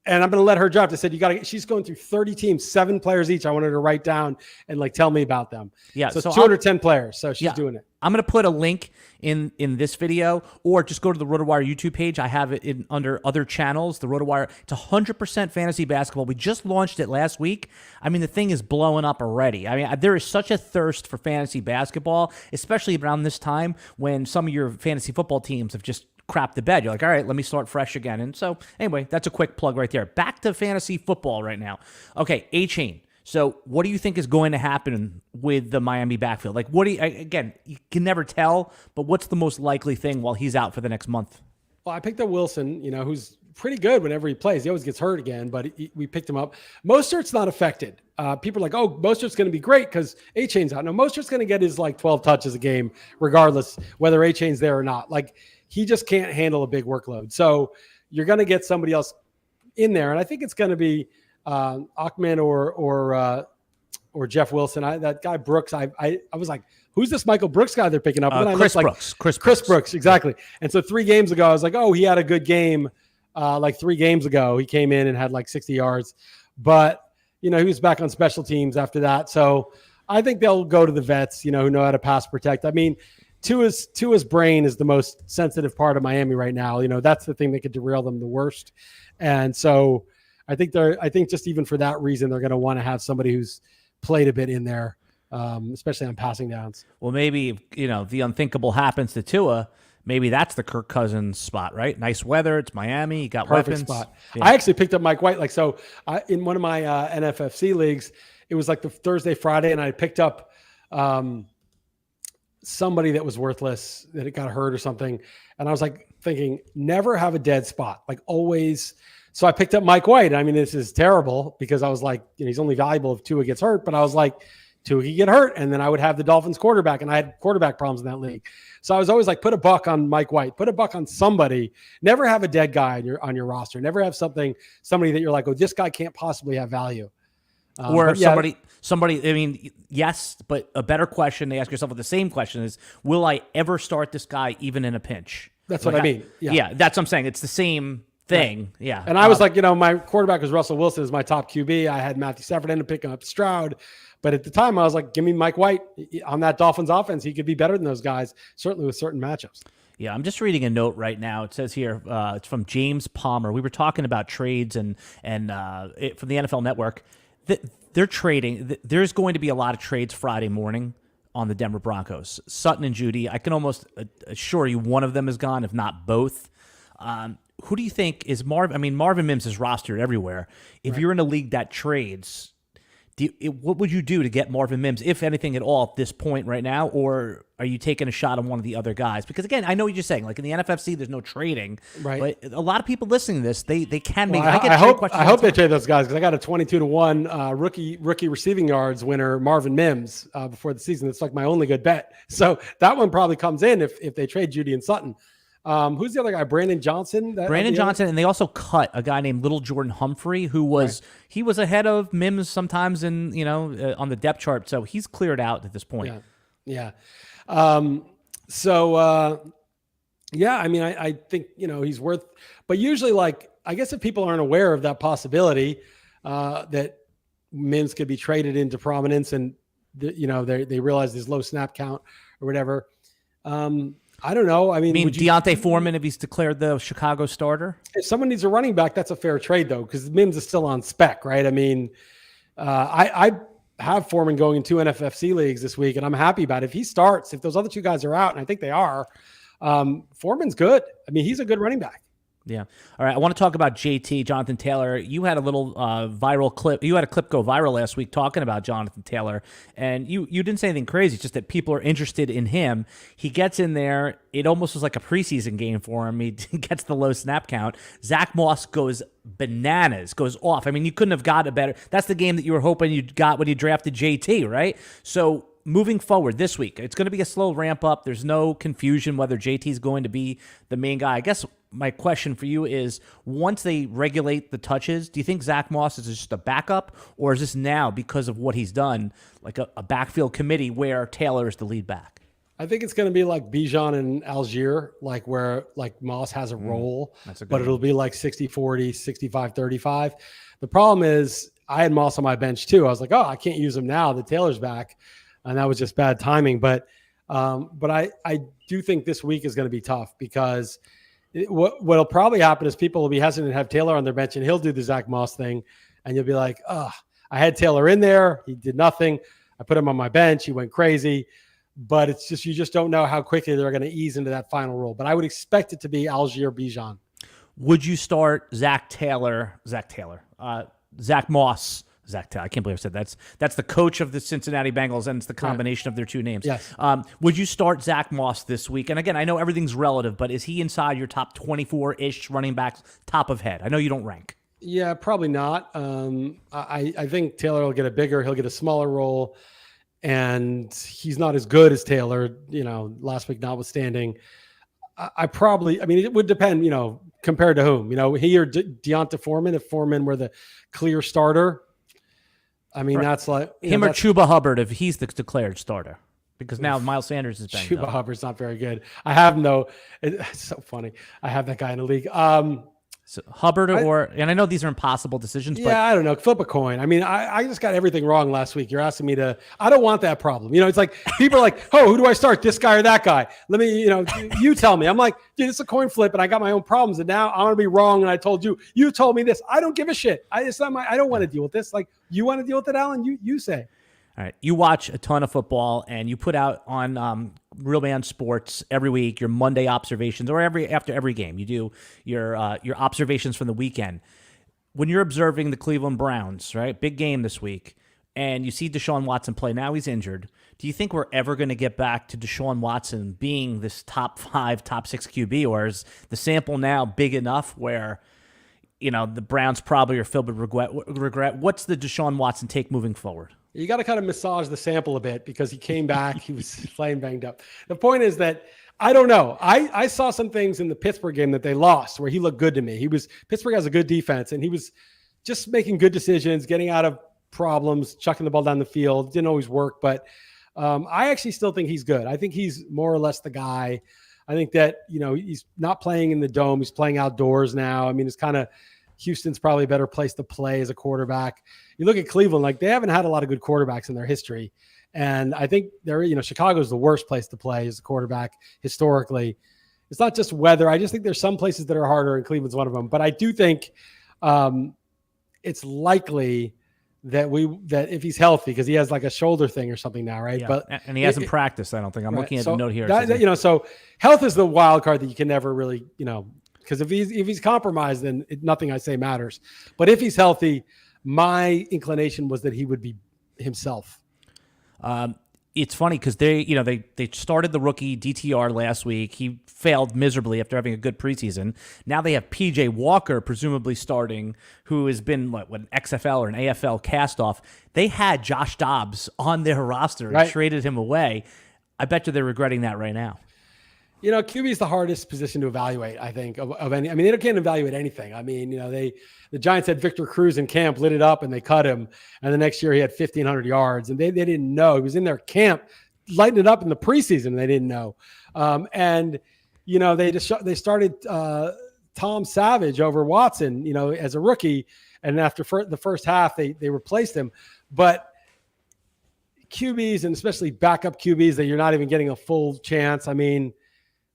And I'm going to let her draft. I said, she's going through 30 teams, 7 players each. I wanted her to write down and tell me about them. Yeah. So 210 players. So she's doing it. I'm going to put a link in this video, or just go to the RotoWire YouTube page. I have it under other channels, the RotoWire. It's 100% fantasy basketball. We just launched it last week. I mean, the thing is blowing up already. I mean, there is such a thirst for fantasy basketball, especially around this time when some of your fantasy football teams have just crap the bed. You're like, all right, let me start fresh again. And so anyway, that's a quick plug right there. Back to fantasy football right now. Okay, A-Chain. So what do you think is going to happen with the Miami backfield? Again, you can never tell, but what's the most likely thing while he's out for the next month? Well, I picked up Wilson, who's pretty good whenever he plays. He always gets hurt again, but we picked him up. Mostert's not affected. People are like, oh, Mostert's going to be great because A-Chain's out. No, Mostert's going to get his 12 touches a game, regardless whether A-Chain's there or not. He just can't handle a big workload. So you're going to get somebody else in there. And I think it's going to be Achman or Jeff Wilson. That guy Brooks, I was like, who's this Michael Brooks guy they're picking up? And then Chris Brooks. Chris Brooks, exactly. And so 3 games ago, I was like, oh, he had a good game. 3 games ago, he came in and had 60 yards. But, he was back on special teams after that. So I think they'll go to the vets, who know how to pass protect. I mean, Tua's brain is the most sensitive part of Miami right now. That's the thing that could derail them the worst. And so I think just even for that reason, they're going to want to have somebody who's played a bit in there, especially on passing downs. Well, maybe, the unthinkable happens to Tua. Maybe that's the Kirk Cousins spot, right? Nice weather. It's Miami. You got perfect weapons. Spot. Yeah. I actually picked up Mike White. In one of my NFFC leagues, it was the Thursday, Friday, and I picked up somebody that was worthless, that it got hurt or something. And I was thinking, never have a dead spot, always. So I picked up Mike White. I mean, this is terrible because I was he's only valuable if Tua gets hurt, but I was Tua could get hurt. And then I would have the Dolphins quarterback, and I had quarterback problems in that league. So I was always put a buck on Mike White, put a buck on somebody. Never have a dead guy on your roster. Never have somebody that you're oh, this guy can't possibly have value. Or somebody, I mean, yes, but a better question to ask yourself with the same question is, will I ever start this guy even in a pinch? That's what I mean. Yeah, that's what I'm saying. It's the same thing. Right. Yeah. And I was my quarterback was Russell Wilson as my top QB. I had Matthew Stafford end up picking up Stroud. But at the time, I was give me Mike White on that Dolphins offense. He could be better than those guys, certainly with certain matchups. Yeah, I'm just reading a note right now. It says here, it's from James Palmer. We were talking about trades and from the NFL Network. They're trading. There's going to be a lot of trades Friday morning on the Denver Broncos. Sutton and Judy, I can almost assure you one of them is gone, if not both. Who do you think is Marvin? I mean, Marvin Mims is rostered everywhere. If you're in a league that trades, what would you do to get Marvin Mims, if anything at all, at this point right now? Or are you taking a shot on one of the other guys? Because, again, I know what you're saying. Like in the NFFC, there's no trading. Right. But a lot of people listening to this, they can make. I hope they trade those guys, because I got a 22-1 rookie receiving yards winner, Marvin Mims, before the season. It's like my only good bet. So that one probably comes in if they trade Judy and Sutton. Who's the other guy? Brandon Johnson. And they also cut a guy named Little Jordan Humphrey, who was he was ahead of Mims sometimes on the depth chart. So he's cleared out at this point. Yeah. I mean, I think he's worth. But usually, like, I guess if people aren't aware of that possibility, that Mims could be traded into prominence, and they realize there's low snap count or whatever. I don't know. I mean, Deontay Foreman, if he's declared the Chicago starter? If someone needs a running back, that's a fair trade, though, because Mims is still on spec, right? I mean, I have Foreman going in 2 NFFC leagues this week, and I'm happy about it. If he starts, if those other 2 guys are out, and I think they are, Foreman's good. I mean, he's a good running back. Yeah. All right. I want to talk about JT, Jonathan Taylor. You had a little viral clip. You had a clip go viral last week talking about Jonathan Taylor, and you didn't say anything crazy, just that people are interested in him. He gets in there. It almost was like a preseason game for him. He gets the low snap count. Zach Moss goes bananas, goes off. I mean, you couldn't have got a better. That's the game that you were hoping you got when you drafted JT, right? So moving forward this week, it's going to be a slow ramp up. There's no confusion whether JT is going to be the main guy. I guess my question for you is, once they regulate the touches, do you think Zach Moss is just a backup, or is this now, because of what he's done, like a backfield committee where Taylor is the lead back? I think it's going to be like Bijan and Algier, like where like Moss has a role, but it'll be like 60-40, 65-35. The problem is I had Moss on my bench too. I was like, I can't use him now that Taylor's back. And that was just bad timing. But I do think this week is going to be tough, because what'll probably happen is people will be hesitant to have Taylor on their bench, and he'll do the Zach Moss thing. And you'll be like, I had Taylor in there. He did nothing. I put him on my bench. He went crazy. But it's just, you just don't know how quickly they're going to ease into that final role. But I would expect it to be Algier Bijan. Would you start Zach Moss? Zach Taylor. I can't believe I said that's the coach of the Cincinnati Bengals, and it's the combination of their 2 names. Yes. Would you start Zach Moss this week? And again, I know everything's relative, but is he inside your top 24-ish running backs, top of head? I know you don't rank. Yeah, probably not. I think Taylor will get he'll get a smaller role, and he's not as good as Taylor, last week notwithstanding. It would depend, compared to whom, he or Deontay Foreman. If Foreman were the clear starter, I mean, that's like him or Chuba Hubbard if he's the declared starter, because now Miles Sanders is banged Chuba up. Hubbard's not very good. I have him though. It's so funny. I have that guy in the league. So Hubbard and I know these are impossible decisions, but I don't know. Flip a coin. I mean, I just got everything wrong last week. You're asking me I don't want that problem. It's like people are like, who do I start? This guy or that guy? Let me, you tell me. I'm like, dude, it's a coin flip, and I got my own problems, and now I want to be wrong. And I told you told me this. I don't give a shit. I don't want to deal with this. Like, you want to deal with it, Alan? You say. All right. You watch a ton of football, and you put out on Real Man Sports every week your Monday observations, or after every game. You do your observations from the weekend. When you're observing the Cleveland Browns, right, big game this week, and you see Deshaun Watson play, now he's injured. Do you think we're ever going to get back to Deshaun Watson being this top 5, top 6 QB, or is the sample now big enough where the Browns probably are filled with regret? What's the Deshaun Watson take moving forward? You got to kind of massage the sample a bit, because he came back. He was playing banged up. The point is that I don't know. I saw some things in the Pittsburgh game that they lost where he looked good to me. Pittsburgh has a good defense, and he was just making good decisions, getting out of problems, chucking the ball down the field. Didn't always work, but I actually still think he's good. I think he's more or less the guy. I think that, he's not playing in the dome. He's playing outdoors now. I mean, it's kind of Houston's probably a better place to play as a quarterback. You look at Cleveland, like, they haven't had a lot of good quarterbacks in their history. And I think Chicago's the worst place to play as a quarterback historically. It's not just weather. I just think there's some places that are harder, and Cleveland's one of them. But I do think it's likely that if he's healthy, because he has like a shoulder thing or something now, right? Yeah. But and he hasn't practiced, I don't think. I'm looking at the note here. So health is the wild card that you can never really, because if he's compromised, then nothing I say matters. But if he's healthy, my inclination was that he would be himself. It's funny because they started the rookie DTR last week. He failed miserably after having a good preseason. Now they have PJ Walker presumably starting, who has been an XFL or an AFL castoff. They had Josh Dobbs on their roster and traded him away. I bet you they're regretting that right now. QB is the hardest position to evaluate, I think, of any. I mean, they can't evaluate anything. I mean, the Giants had Victor Cruz in camp, lit it up, and they cut him. And the next year he had 1,500 yards, and they didn't know. He was in their camp, lighting it up in the preseason, and they didn't know. They started Tom Savage over Watson, as a rookie, and after the first half, they replaced him. But QBs, and especially backup QBs, that you're not even getting a full chance. I mean,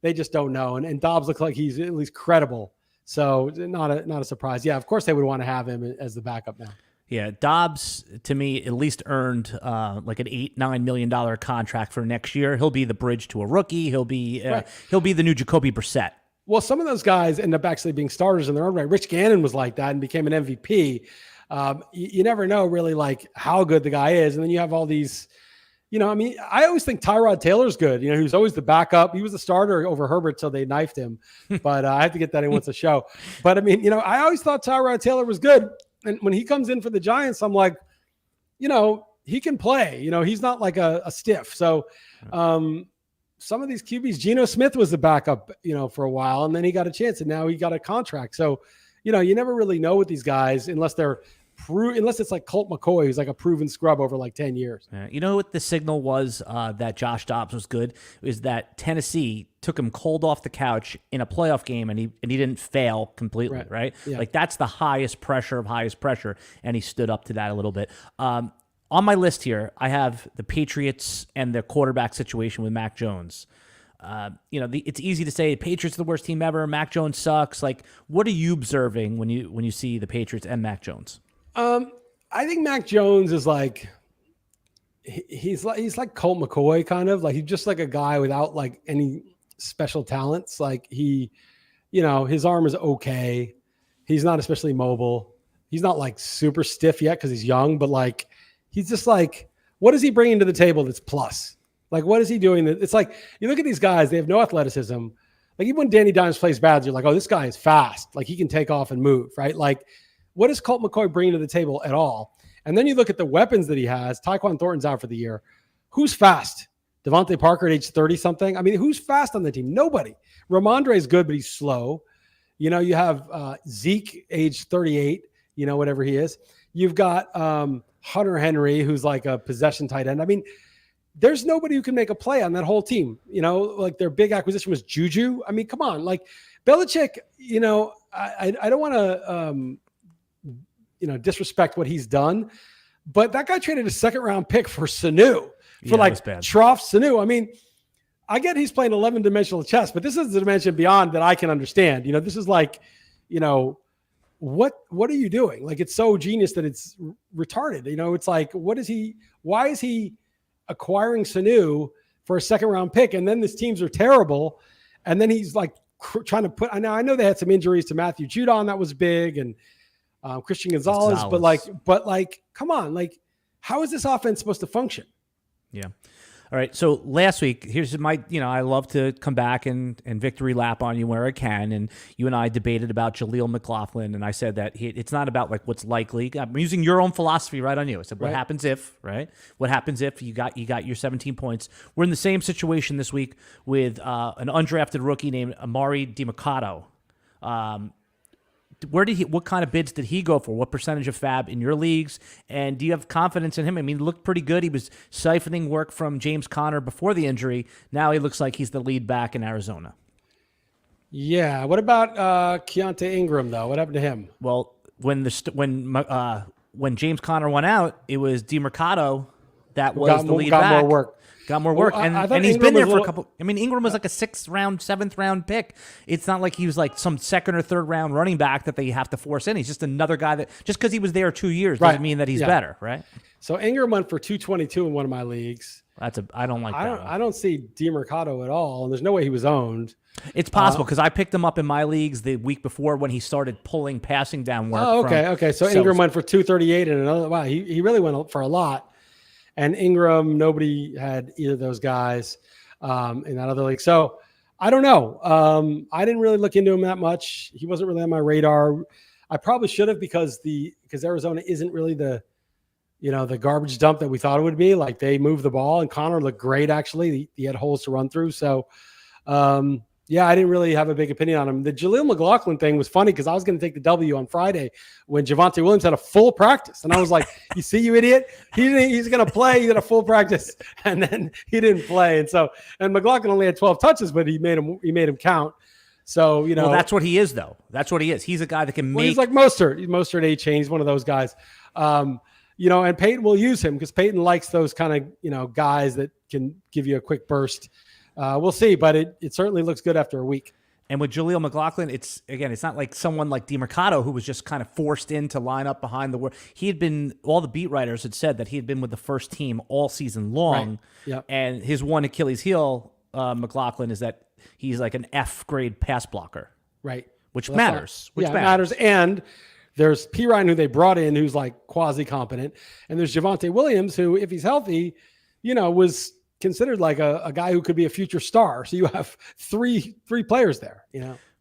they just don't know. And Dobbs looks like he's at least credible. So not a surprise. Yeah, of course they would want to have him as the backup now. Yeah, Dobbs, to me, at least earned like an $8-9 million contract for next year. He'll be the bridge to a rookie. He'll be the new Jacoby Brissett. Well, some of those guys end up actually being starters in their own right. Rich Gannon was like that and became an MVP. You never know really like how good the guy is. And then you have all these, I always think Tyrod Taylor's good. He was always the backup. He was the starter over Herbert till they knifed him. But I have to get that in once a show. But I mean, I always thought Tyrod Taylor was good. And when he comes in for the Giants, I'm like, he can play. He's not like a stiff. So some of these QBs, Geno Smith was the backup, for a while, and then he got a chance, and now he got a contract. So, you never really know with these guys unless it's like Colt McCoy, who's like a proven scrub over like 10 years. You know what the signal was that Josh Dobbs was good? Is that Tennessee took him cold off the couch in a playoff game, and he didn't fail completely, right? Yeah. Like that's the highest pressure, and he stood up to that a little bit. On my list here, I have the Patriots and their quarterback situation with Mac Jones. It's easy to say Patriots are the worst team ever. Mac Jones sucks. Like, what are you observing when you see the Patriots and Mac Jones? I think Mac Jones is like he's like Colt McCoy, kind of like he's just like a guy without like any special talents. Like his arm is okay. He's not especially mobile. He's not like super stiff yet because he's young, but like he's just like, what is he bringing to the table that's plus? Like, what is he doing? It's like you look at these guys; they have no athleticism. Like even when Danny Dimes plays bad, you're like, oh, this guy is fast. Like he can take off and move, right? Like. What does Colt McCoy bring to the table at all? And then you look at the weapons that he has. Tyquan Thornton's out for the year. Who's fast? Devontae Parker at age 30-something? I mean, who's fast on the team? Nobody. Ramondre is good, but he's slow. You have Zeke, age 38, whatever he is. You've got Hunter Henry, who's like a possession tight end. I mean, there's nobody who can make a play on that whole team. Like their big acquisition was Juju. I mean, come on. Like Belichick, I don't want to disrespect what he's done, but that guy traded a second-round pick for Sanu, for Trough Sanu. I mean, I get he's playing 11-dimensional chess, but this is the dimension beyond that I can understand. This is like, what are you doing? Like, it's so genius that it's retarded. It's like, why is he acquiring Sanu for a second-round pick? And then his teams are terrible. And then he's like trying to put, I know they had some injuries to Matthew Judon. That was big. And Christian Gonzalez, but come on, like, how is this offense supposed to function? Yeah. All right. So last week, here's my, I love to come back and victory lap on you where I can. And you and I debated about Jaleel McLaughlin. And I said that it's not about like what's likely. I'm using your own philosophy right on you. I said, what happens if, right? What happens if you got your 17 points? We're in the same situation this week with an undrafted rookie named Amari DiMercato. What kind of bids did he go for? What percentage of fab in your leagues? And do you have confidence in him? I mean, he looked pretty good. He was siphoning work from James Conner before the injury. Now he looks like he's the lead back in Arizona. Yeah. What about Keontae Ingram though? What happened to him? Well, when James Conner went out, it was DiMercato that was the lead back. Got more work. And he's been there for a couple. I mean, Ingram was like a 6th round, 7th round pick. It's not like he was like some 2nd or 3rd round running back that they have to force in. He's just another guy that just because he was there 2 years doesn't mean that he's better, right? So Ingram went for 222 in one of my leagues. I don't like that. I don't see DiMercato at all, and there's no way he was owned. It's possible because I picked him up in my leagues the week before when he started pulling passing down work. Oh, okay. So Ingram went for 238 and another. Wow, he really went for a lot. And Ingram, nobody had either of those guys in that other league. So I don't know. I didn't really look into him that much. He wasn't really on my radar. I probably should have because Arizona isn't really the garbage dump that we thought it would be. Like they moved the ball and Connor looked great. Actually, he had holes to run through. So, I didn't really have a big opinion on him. The Jaleel McLaughlin thing was funny because I was going to take the W on Friday when Javonte Williams had a full practice. And I was like, you see, you idiot, he's going to play. He had a full practice and then he didn't play. And McLaughlin only had 12 touches, but he made him count. So, well, that's what he is though. That's what he is. He's a guy that can make. He's like Mostert. He's Mostert A-chain. He's one of those guys. And Peyton will use him because Peyton likes those kind of, guys that can give you a quick burst. We'll see, but it certainly looks good after a week. And with Jaleel McLaughlin, it's not like someone like DeMercado who was just kind of forced in to line up behind the work. All the beat writers had said that he had been with the first team all season long. Right. Yep. And his one Achilles heel, McLaughlin, is that he's like an F grade pass blocker. Right. Which matters. It matters. And there's P. Ryan, who they brought in, who's like quasi-competent. And there's Javonte Williams, who, if he's healthy, was considered like a guy who could be a future star. So you have three players there.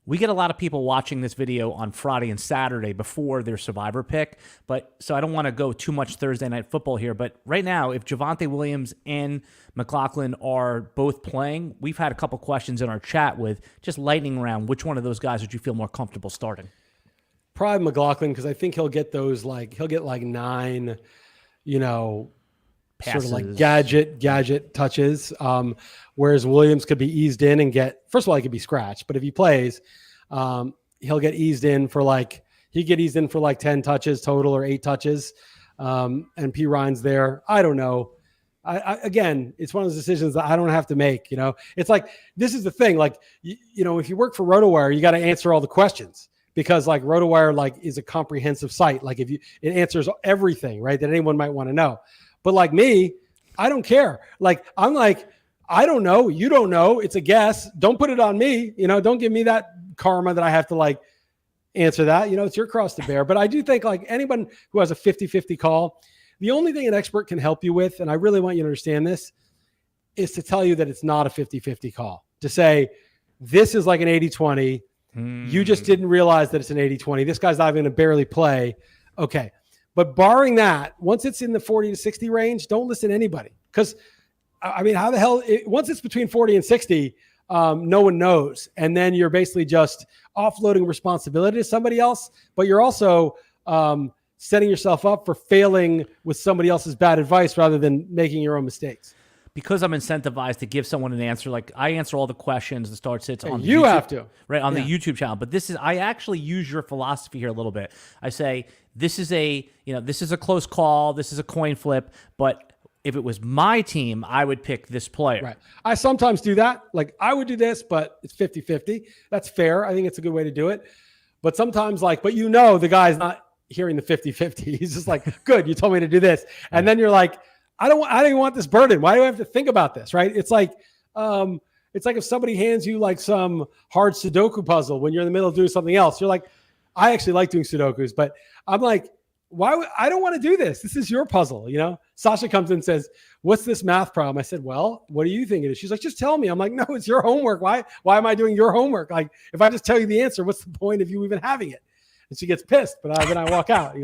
We get a lot of people watching this video on Friday and Saturday before their survivor pick. So I don't want to go too much Thursday night football here. But right now, if Javonte Williams and McLaughlin are both playing, we've had a couple questions in our chat with just lightning round. Which one of those guys would you feel more comfortable starting? Probably McLaughlin, because I think he'll get those he'll get 9, Passes. Sort of like gadget touches. Whereas Williams could be eased in and first of all, he could be scratched, but if he plays, he'll get eased in for 10 touches total or 8 touches. And P. Ryan's there. I don't know. Again, it's one of those decisions that I don't have to make. It's like, this is the thing. Like, if you work for RotoWire, you got to answer all the questions. Because RotoWire is a comprehensive site. It answers everything, right, that anyone might want to know. But like me, I don't care. I'm like, I don't know. You don't know. It's a guess. Don't put it on me. Don't give me that karma that I have to answer that. It's your cross to bear. But I do think anyone who has a 50-50 call, the only thing an expert can help you with, and I really want you to understand this, is to tell you that it's not a 50-50 call. To say, this is like an 80-20. You just didn't realize that it's an 80-20. This guy's not going to barely play. Okay. But barring that, once it's in the 40 to 60 range, don't listen to anybody. Because, how the hell, once it's between 40 and 60, no one knows. And then you're basically just offloading responsibility to somebody else, but you're also setting yourself up for failing with somebody else's bad advice rather than making your own mistakes. Because I'm incentivized to give someone an answer, I answer all the questions, the start sits on the you YouTube, have to. Right, on the YouTube channel. But I actually use your philosophy here a little bit. I say, this is a close call, this is a coin flip, but if it was my team, I would pick this player. Right. I sometimes do that. I would do this, but it's 50-50. That's fair. I think it's a good way to do it. But sometimes but the guy's not hearing the 50-50. He's just good, you told me to do this. And then you're like, I don't even want this burden. Why do I have to think about this? Right. It's like if somebody hands you some hard Sudoku puzzle when you're in the middle of doing something else. You're like, I actually like doing Sudokus, but I'm like, I don't want to do this. This is your puzzle. Sasha comes in and says, what's this math problem? I said, well, what do you think it is? She's like, just tell me. I'm like, no, it's your homework. Why am I doing your homework? If I just tell you the answer, what's the point of you even having it? And she gets pissed, but then I walk out,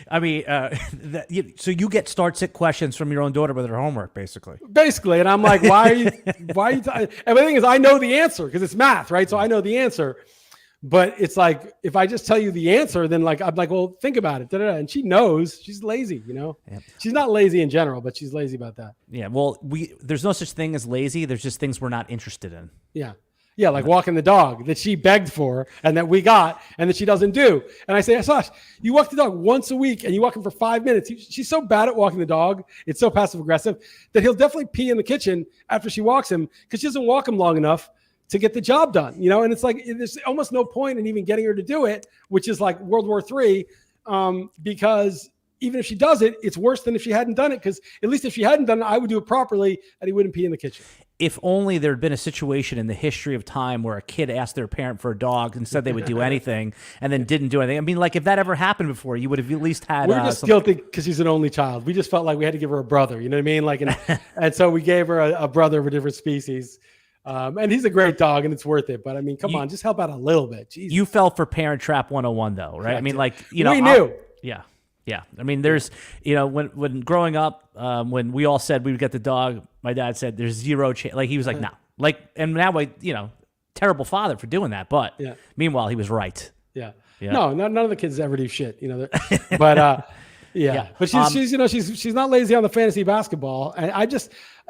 So you get start-sit questions from your own daughter with her homework, basically. Basically, and I'm like, why are you and the thing is, I know the answer because it's math, right? So I know the answer, but it's if I just tell you the answer, then I'm like, well, think about it. And she knows. She's lazy, Yep. She's not lazy in general, but she's lazy about that. Yeah, well, there's no such thing as lazy. There's just things we're not interested in. Yeah. Yeah, walking the dog that she begged for and that we got and that she doesn't do. And I say, Sash, you walk the dog once a week and you walk him for 5 minutes. She's so bad at walking the dog. It's so passive aggressive that he'll definitely pee in the kitchen after she walks him because she doesn't walk him long enough to get the job done. And it's there's almost no point in even getting her to do it, which is like World War III, because even if she does it, it's worse than if she hadn't done it because at least if she hadn't done it, I would do it properly and he wouldn't pee in the kitchen. if only there had been a situation in the history of time where a kid asked their parent for a dog and said they would do anything and then didn't do anything. I mean, like, if that ever happened before, you would have at least had. We're just guilty because she's an only child. We just felt like we had to give her a brother. You know what I mean? Like, and so we gave her a brother of a different species. And he's a great dog, and it's worth it. But I mean, come on, just help out a little bit. Jesus. You fell for Parent Trap 101, though, right? I mean, like, we knew. Yeah. Yeah. I mean, there's, when growing up, when we all said we would get the dog, my dad said there's zero chance. Like, he was like, no. Like, and now, terrible father for doing that. But meanwhile, he was right. Yeah. No, none of the kids ever do shit, but yeah. But she's not lazy on the fantasy basketball. And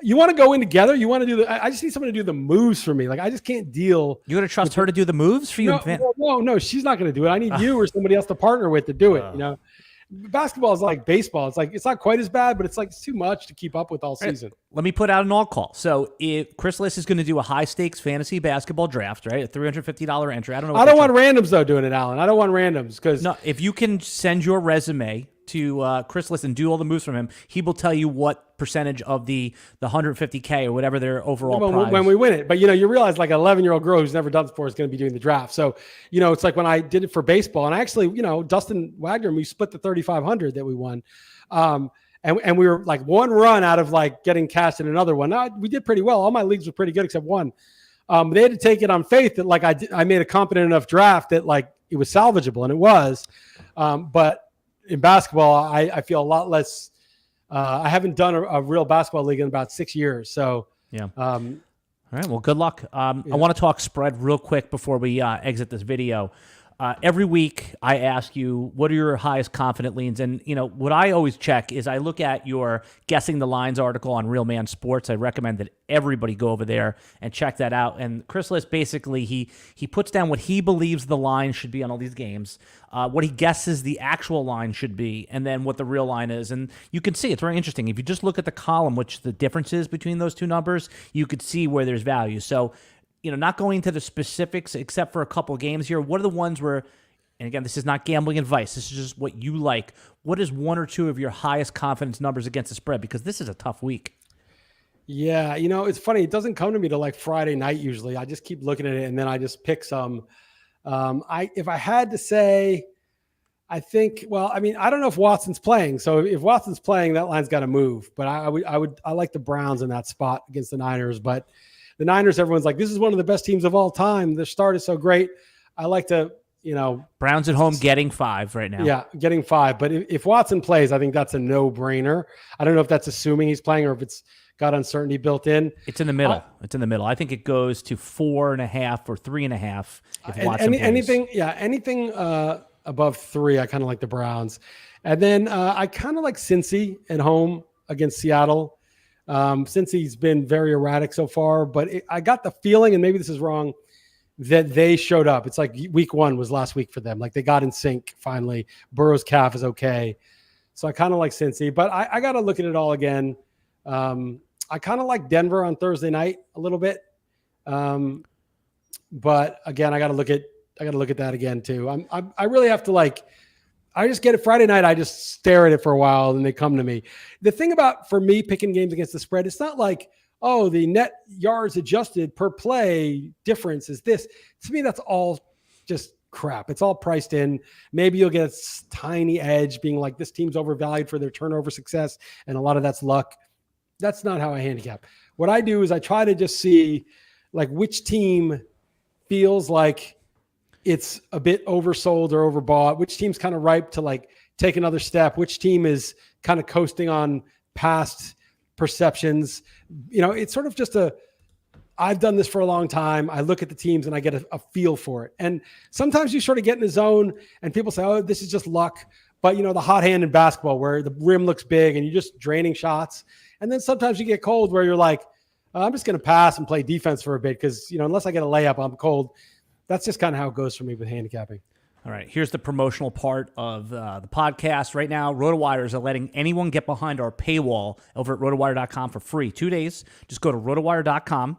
you want to go in together. You want to do I just need someone to do the moves for me. Like, I just can't deal. You're going to trust her to do the moves for you? No, she's not going to do it. I need you or somebody else to partner with to do it, Basketball is like baseball. It's not quite as bad, but it's too much to keep up with all season. Let me put out an all call. So if Chris Liss is going to do a high stakes fantasy basketball draft, right? A $350 entry. I don't know. I don't want randoms though doing it, Alan. I don't want randoms because if you can send your resume to Chris Liss and do all the moves from him, he will tell you what percentage of the 150K or whatever their overall prize. When we win it. But, you realize like an 11-year-old girl who's never done it before is going to be doing the draft. So, it's like when I did it for baseball and actually, Dustin Wagner, we split the 3,500 that we won. And we were like one run out of like getting cast in another one. Now, we did pretty well. All my leagues were pretty good except one. They had to take it on faith that like I made a competent enough draft that like it was salvageable, and it was. But in basketball, I feel a lot less. I haven't done a real basketball league in about 6 years. So, yeah. All right. Well, good luck. I want to talk spread real quick before we exit this video. Every week, I ask you, what are your highest confident leans? And, what I always check is I look at your Guessing the Lines article on Real Man Sports. I recommend that everybody go over there and check that out. And Chris Liss, basically, he puts down what he believes the line should be on all these games, what he guesses the actual line should be, and then what the real line is. And you can see it's very interesting. If you just look at the column, which the difference is between those two numbers, you could see where there's value. So, not going into the specifics except for a couple of games here, what are the ones where, and again, this is not gambling advice, this is just what you like. What is one or two of your highest confidence numbers against the spread? Because this is a tough week. Yeah, it's funny. It doesn't come to me till like Friday night usually. I just keep looking at it and then I just pick some. If I had to say, I think, I don't know if Watson's playing. So if Watson's playing, that line's got to move. But I like the Browns in that spot against the Niners. But the Niners, everyone's like, this is one of the best teams of all time. Their start is so great. I like to, Browns at home getting 5 right now. Yeah, getting 5. But if Watson plays, I think that's a no-brainer. I don't know if that's assuming he's playing or if it's got uncertainty built in. It's in the middle. It's in the middle. I think it goes to 4.5 or 3.5 if Watson plays. Anything above 3, I kind of like the Browns. And then I kind of like Cincy at home against Seattle. Since he's been very erratic so far, but I got the feeling, and maybe this is wrong, that they showed up. It's like week 1 was last week for them. Like they got in sync finally. Burrow's calf is okay. So I kind of like Cincy, but I got to look at it all again. I kind of like Denver on Thursday night a little bit. But again, I got to look at that again too. I really have to I just get it Friday night. I just stare at it for a while and they come to me. The thing about, for me, picking games against the spread, it's not like, oh, the net yards adjusted per play difference is this. To me, that's all just crap. It's all priced in. Maybe you'll get a tiny edge being like, this team's overvalued for their turnover success. And a lot of that's luck. That's not how I handicap. What I do is I try to just see like which team feels like it's a bit oversold or overbought, which team's kind of ripe to like take another step, which team is kind of coasting on past perceptions. It's sort of just I've done this for a long time. I look at the teams and I get a feel for it. And sometimes you sort of get in the zone and people say, oh, this is just luck. But the hot hand in basketball where the rim looks big and you're just draining shots. And then sometimes you get cold where you're like, I'm just going to pass and play defense for a bit. Cause unless I get a layup, I'm cold. That's just kind of how it goes for me with handicapping. All right, here's the promotional part of the podcast. Right now, RotoWires are letting anyone get behind our paywall over at RotoWire.com for free. 2 days. Just go to RotoWire.com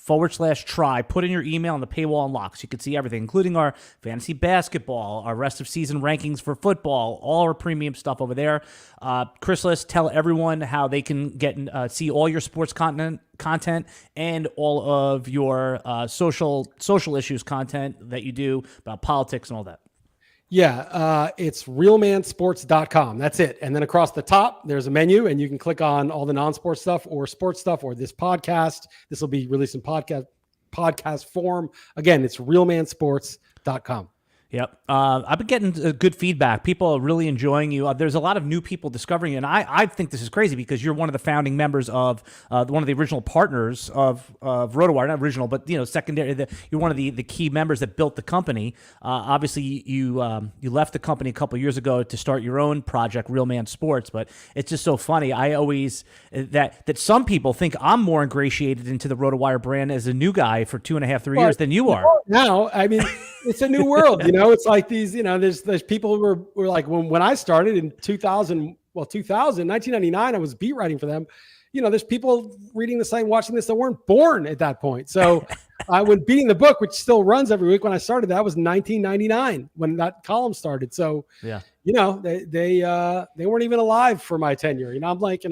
/try. Put in your email and the paywall unlocks. You can see everything, including our fantasy basketball, our rest of season rankings for football, all our premium stuff over there. Chris Liss, tell everyone how they can get see all your sports content and all of your social issues content that you do about politics and all that. Yeah, it's realmansports.com. That's it. And then across the top, there's a menu, and you can click on all the non-sports stuff or sports stuff or this podcast. This will be released in podcast form. Again, it's realmansports.com. Yep. I've been getting good feedback. People are really enjoying you. There's a lot of new people discovering you. And I think this is crazy because you're one of the founding members of one of the original partners of RotoWire. Not original, but secondary. You're one of the key members that built the company. Obviously, you left the company a couple of years ago to start your own project, Real Man Sports. But it's just so funny. I always that some people think I'm more ingratiated into the RotoWire brand as a new guy for 2.5, 3 years than you are. Now, I mean, it's a new world, It's like these, there's people who were like, when I started in 1999, I was beat writing for them. There's people reading the site, watching this that weren't born at that point. So when Beating the Book, which still runs every week, when I started, that was 1999 when that column started. So, yeah, they weren't even alive for my tenure. I'm like,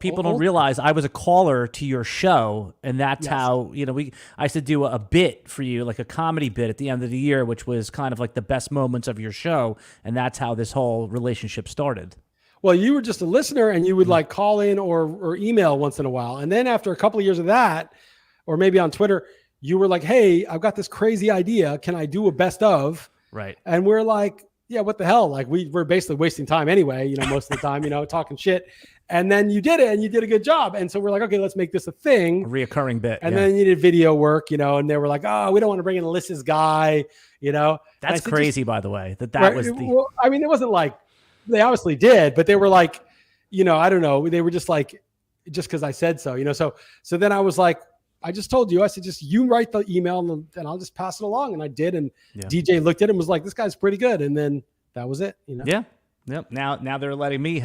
people don't realize I was a caller to your show, and that's how, I used to do a bit for you, like a comedy bit at the end of the year, which was kind of like the best moments of your show, and that's how this whole relationship started. Well, you were just a listener, and you would like call in or email once in a while, and then after a couple of years of that, or maybe on Twitter, you were like, "Hey, I've got this crazy idea. Can I do a best of?" Right. And we're like, "Yeah, what the hell?" Like we're basically wasting time anyway, most of the time, talking shit. And then you did it, and you did a good job. And so we're like, okay, let's make this a thing. A reoccurring bit. And then you did video work, and they were like, oh, we don't want to bring in Liss's guy, That's crazy, by the way, that right, was the... Well, I mean, it wasn't like, they obviously did, but they were like, I don't know. They were just like, just because I said so, So then I was like, I just told you, I said, just you write the email and I'll just pass it along. And I did. And DJ looked at it and was like, this guy's pretty good. And then that was it, Yeah. Yep. Now they're letting me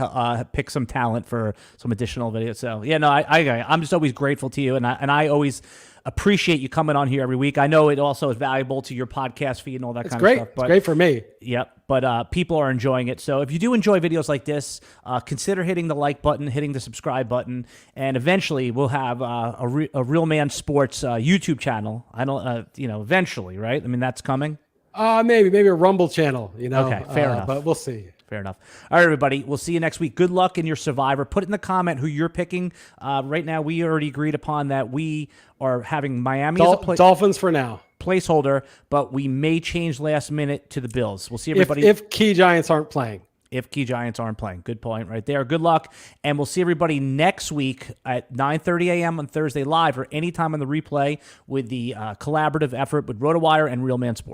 pick some talent for some additional videos. So yeah, no, I'm just always grateful to you, and I always appreciate you coming on here every week. I know it also is valuable to your podcast feed and all that kind of stuff. It's great for me. Yep. But people are enjoying it. So if you do enjoy videos like this, consider hitting the like button, hitting the subscribe button, and eventually we'll have a Real Man Sports YouTube channel. I don't, eventually, right? I mean, that's coming. Maybe a Rumble channel. Okay, fair enough. But we'll see. Fair enough. All right, everybody. We'll see you next week. Good luck in your Survivor. Put it in the comment who you're picking. Right now, we already agreed upon that we are having Miami as a Dolphins for now. Placeholder, but we may change last minute to the Bills. We'll see everybody. If key Giants aren't playing. If key Giants aren't playing. Good point right there. Good luck. And we'll see everybody next week at 9:30 a.m. on Thursday Live or anytime on the replay with the collaborative effort with RotoWire and Real Man Sports.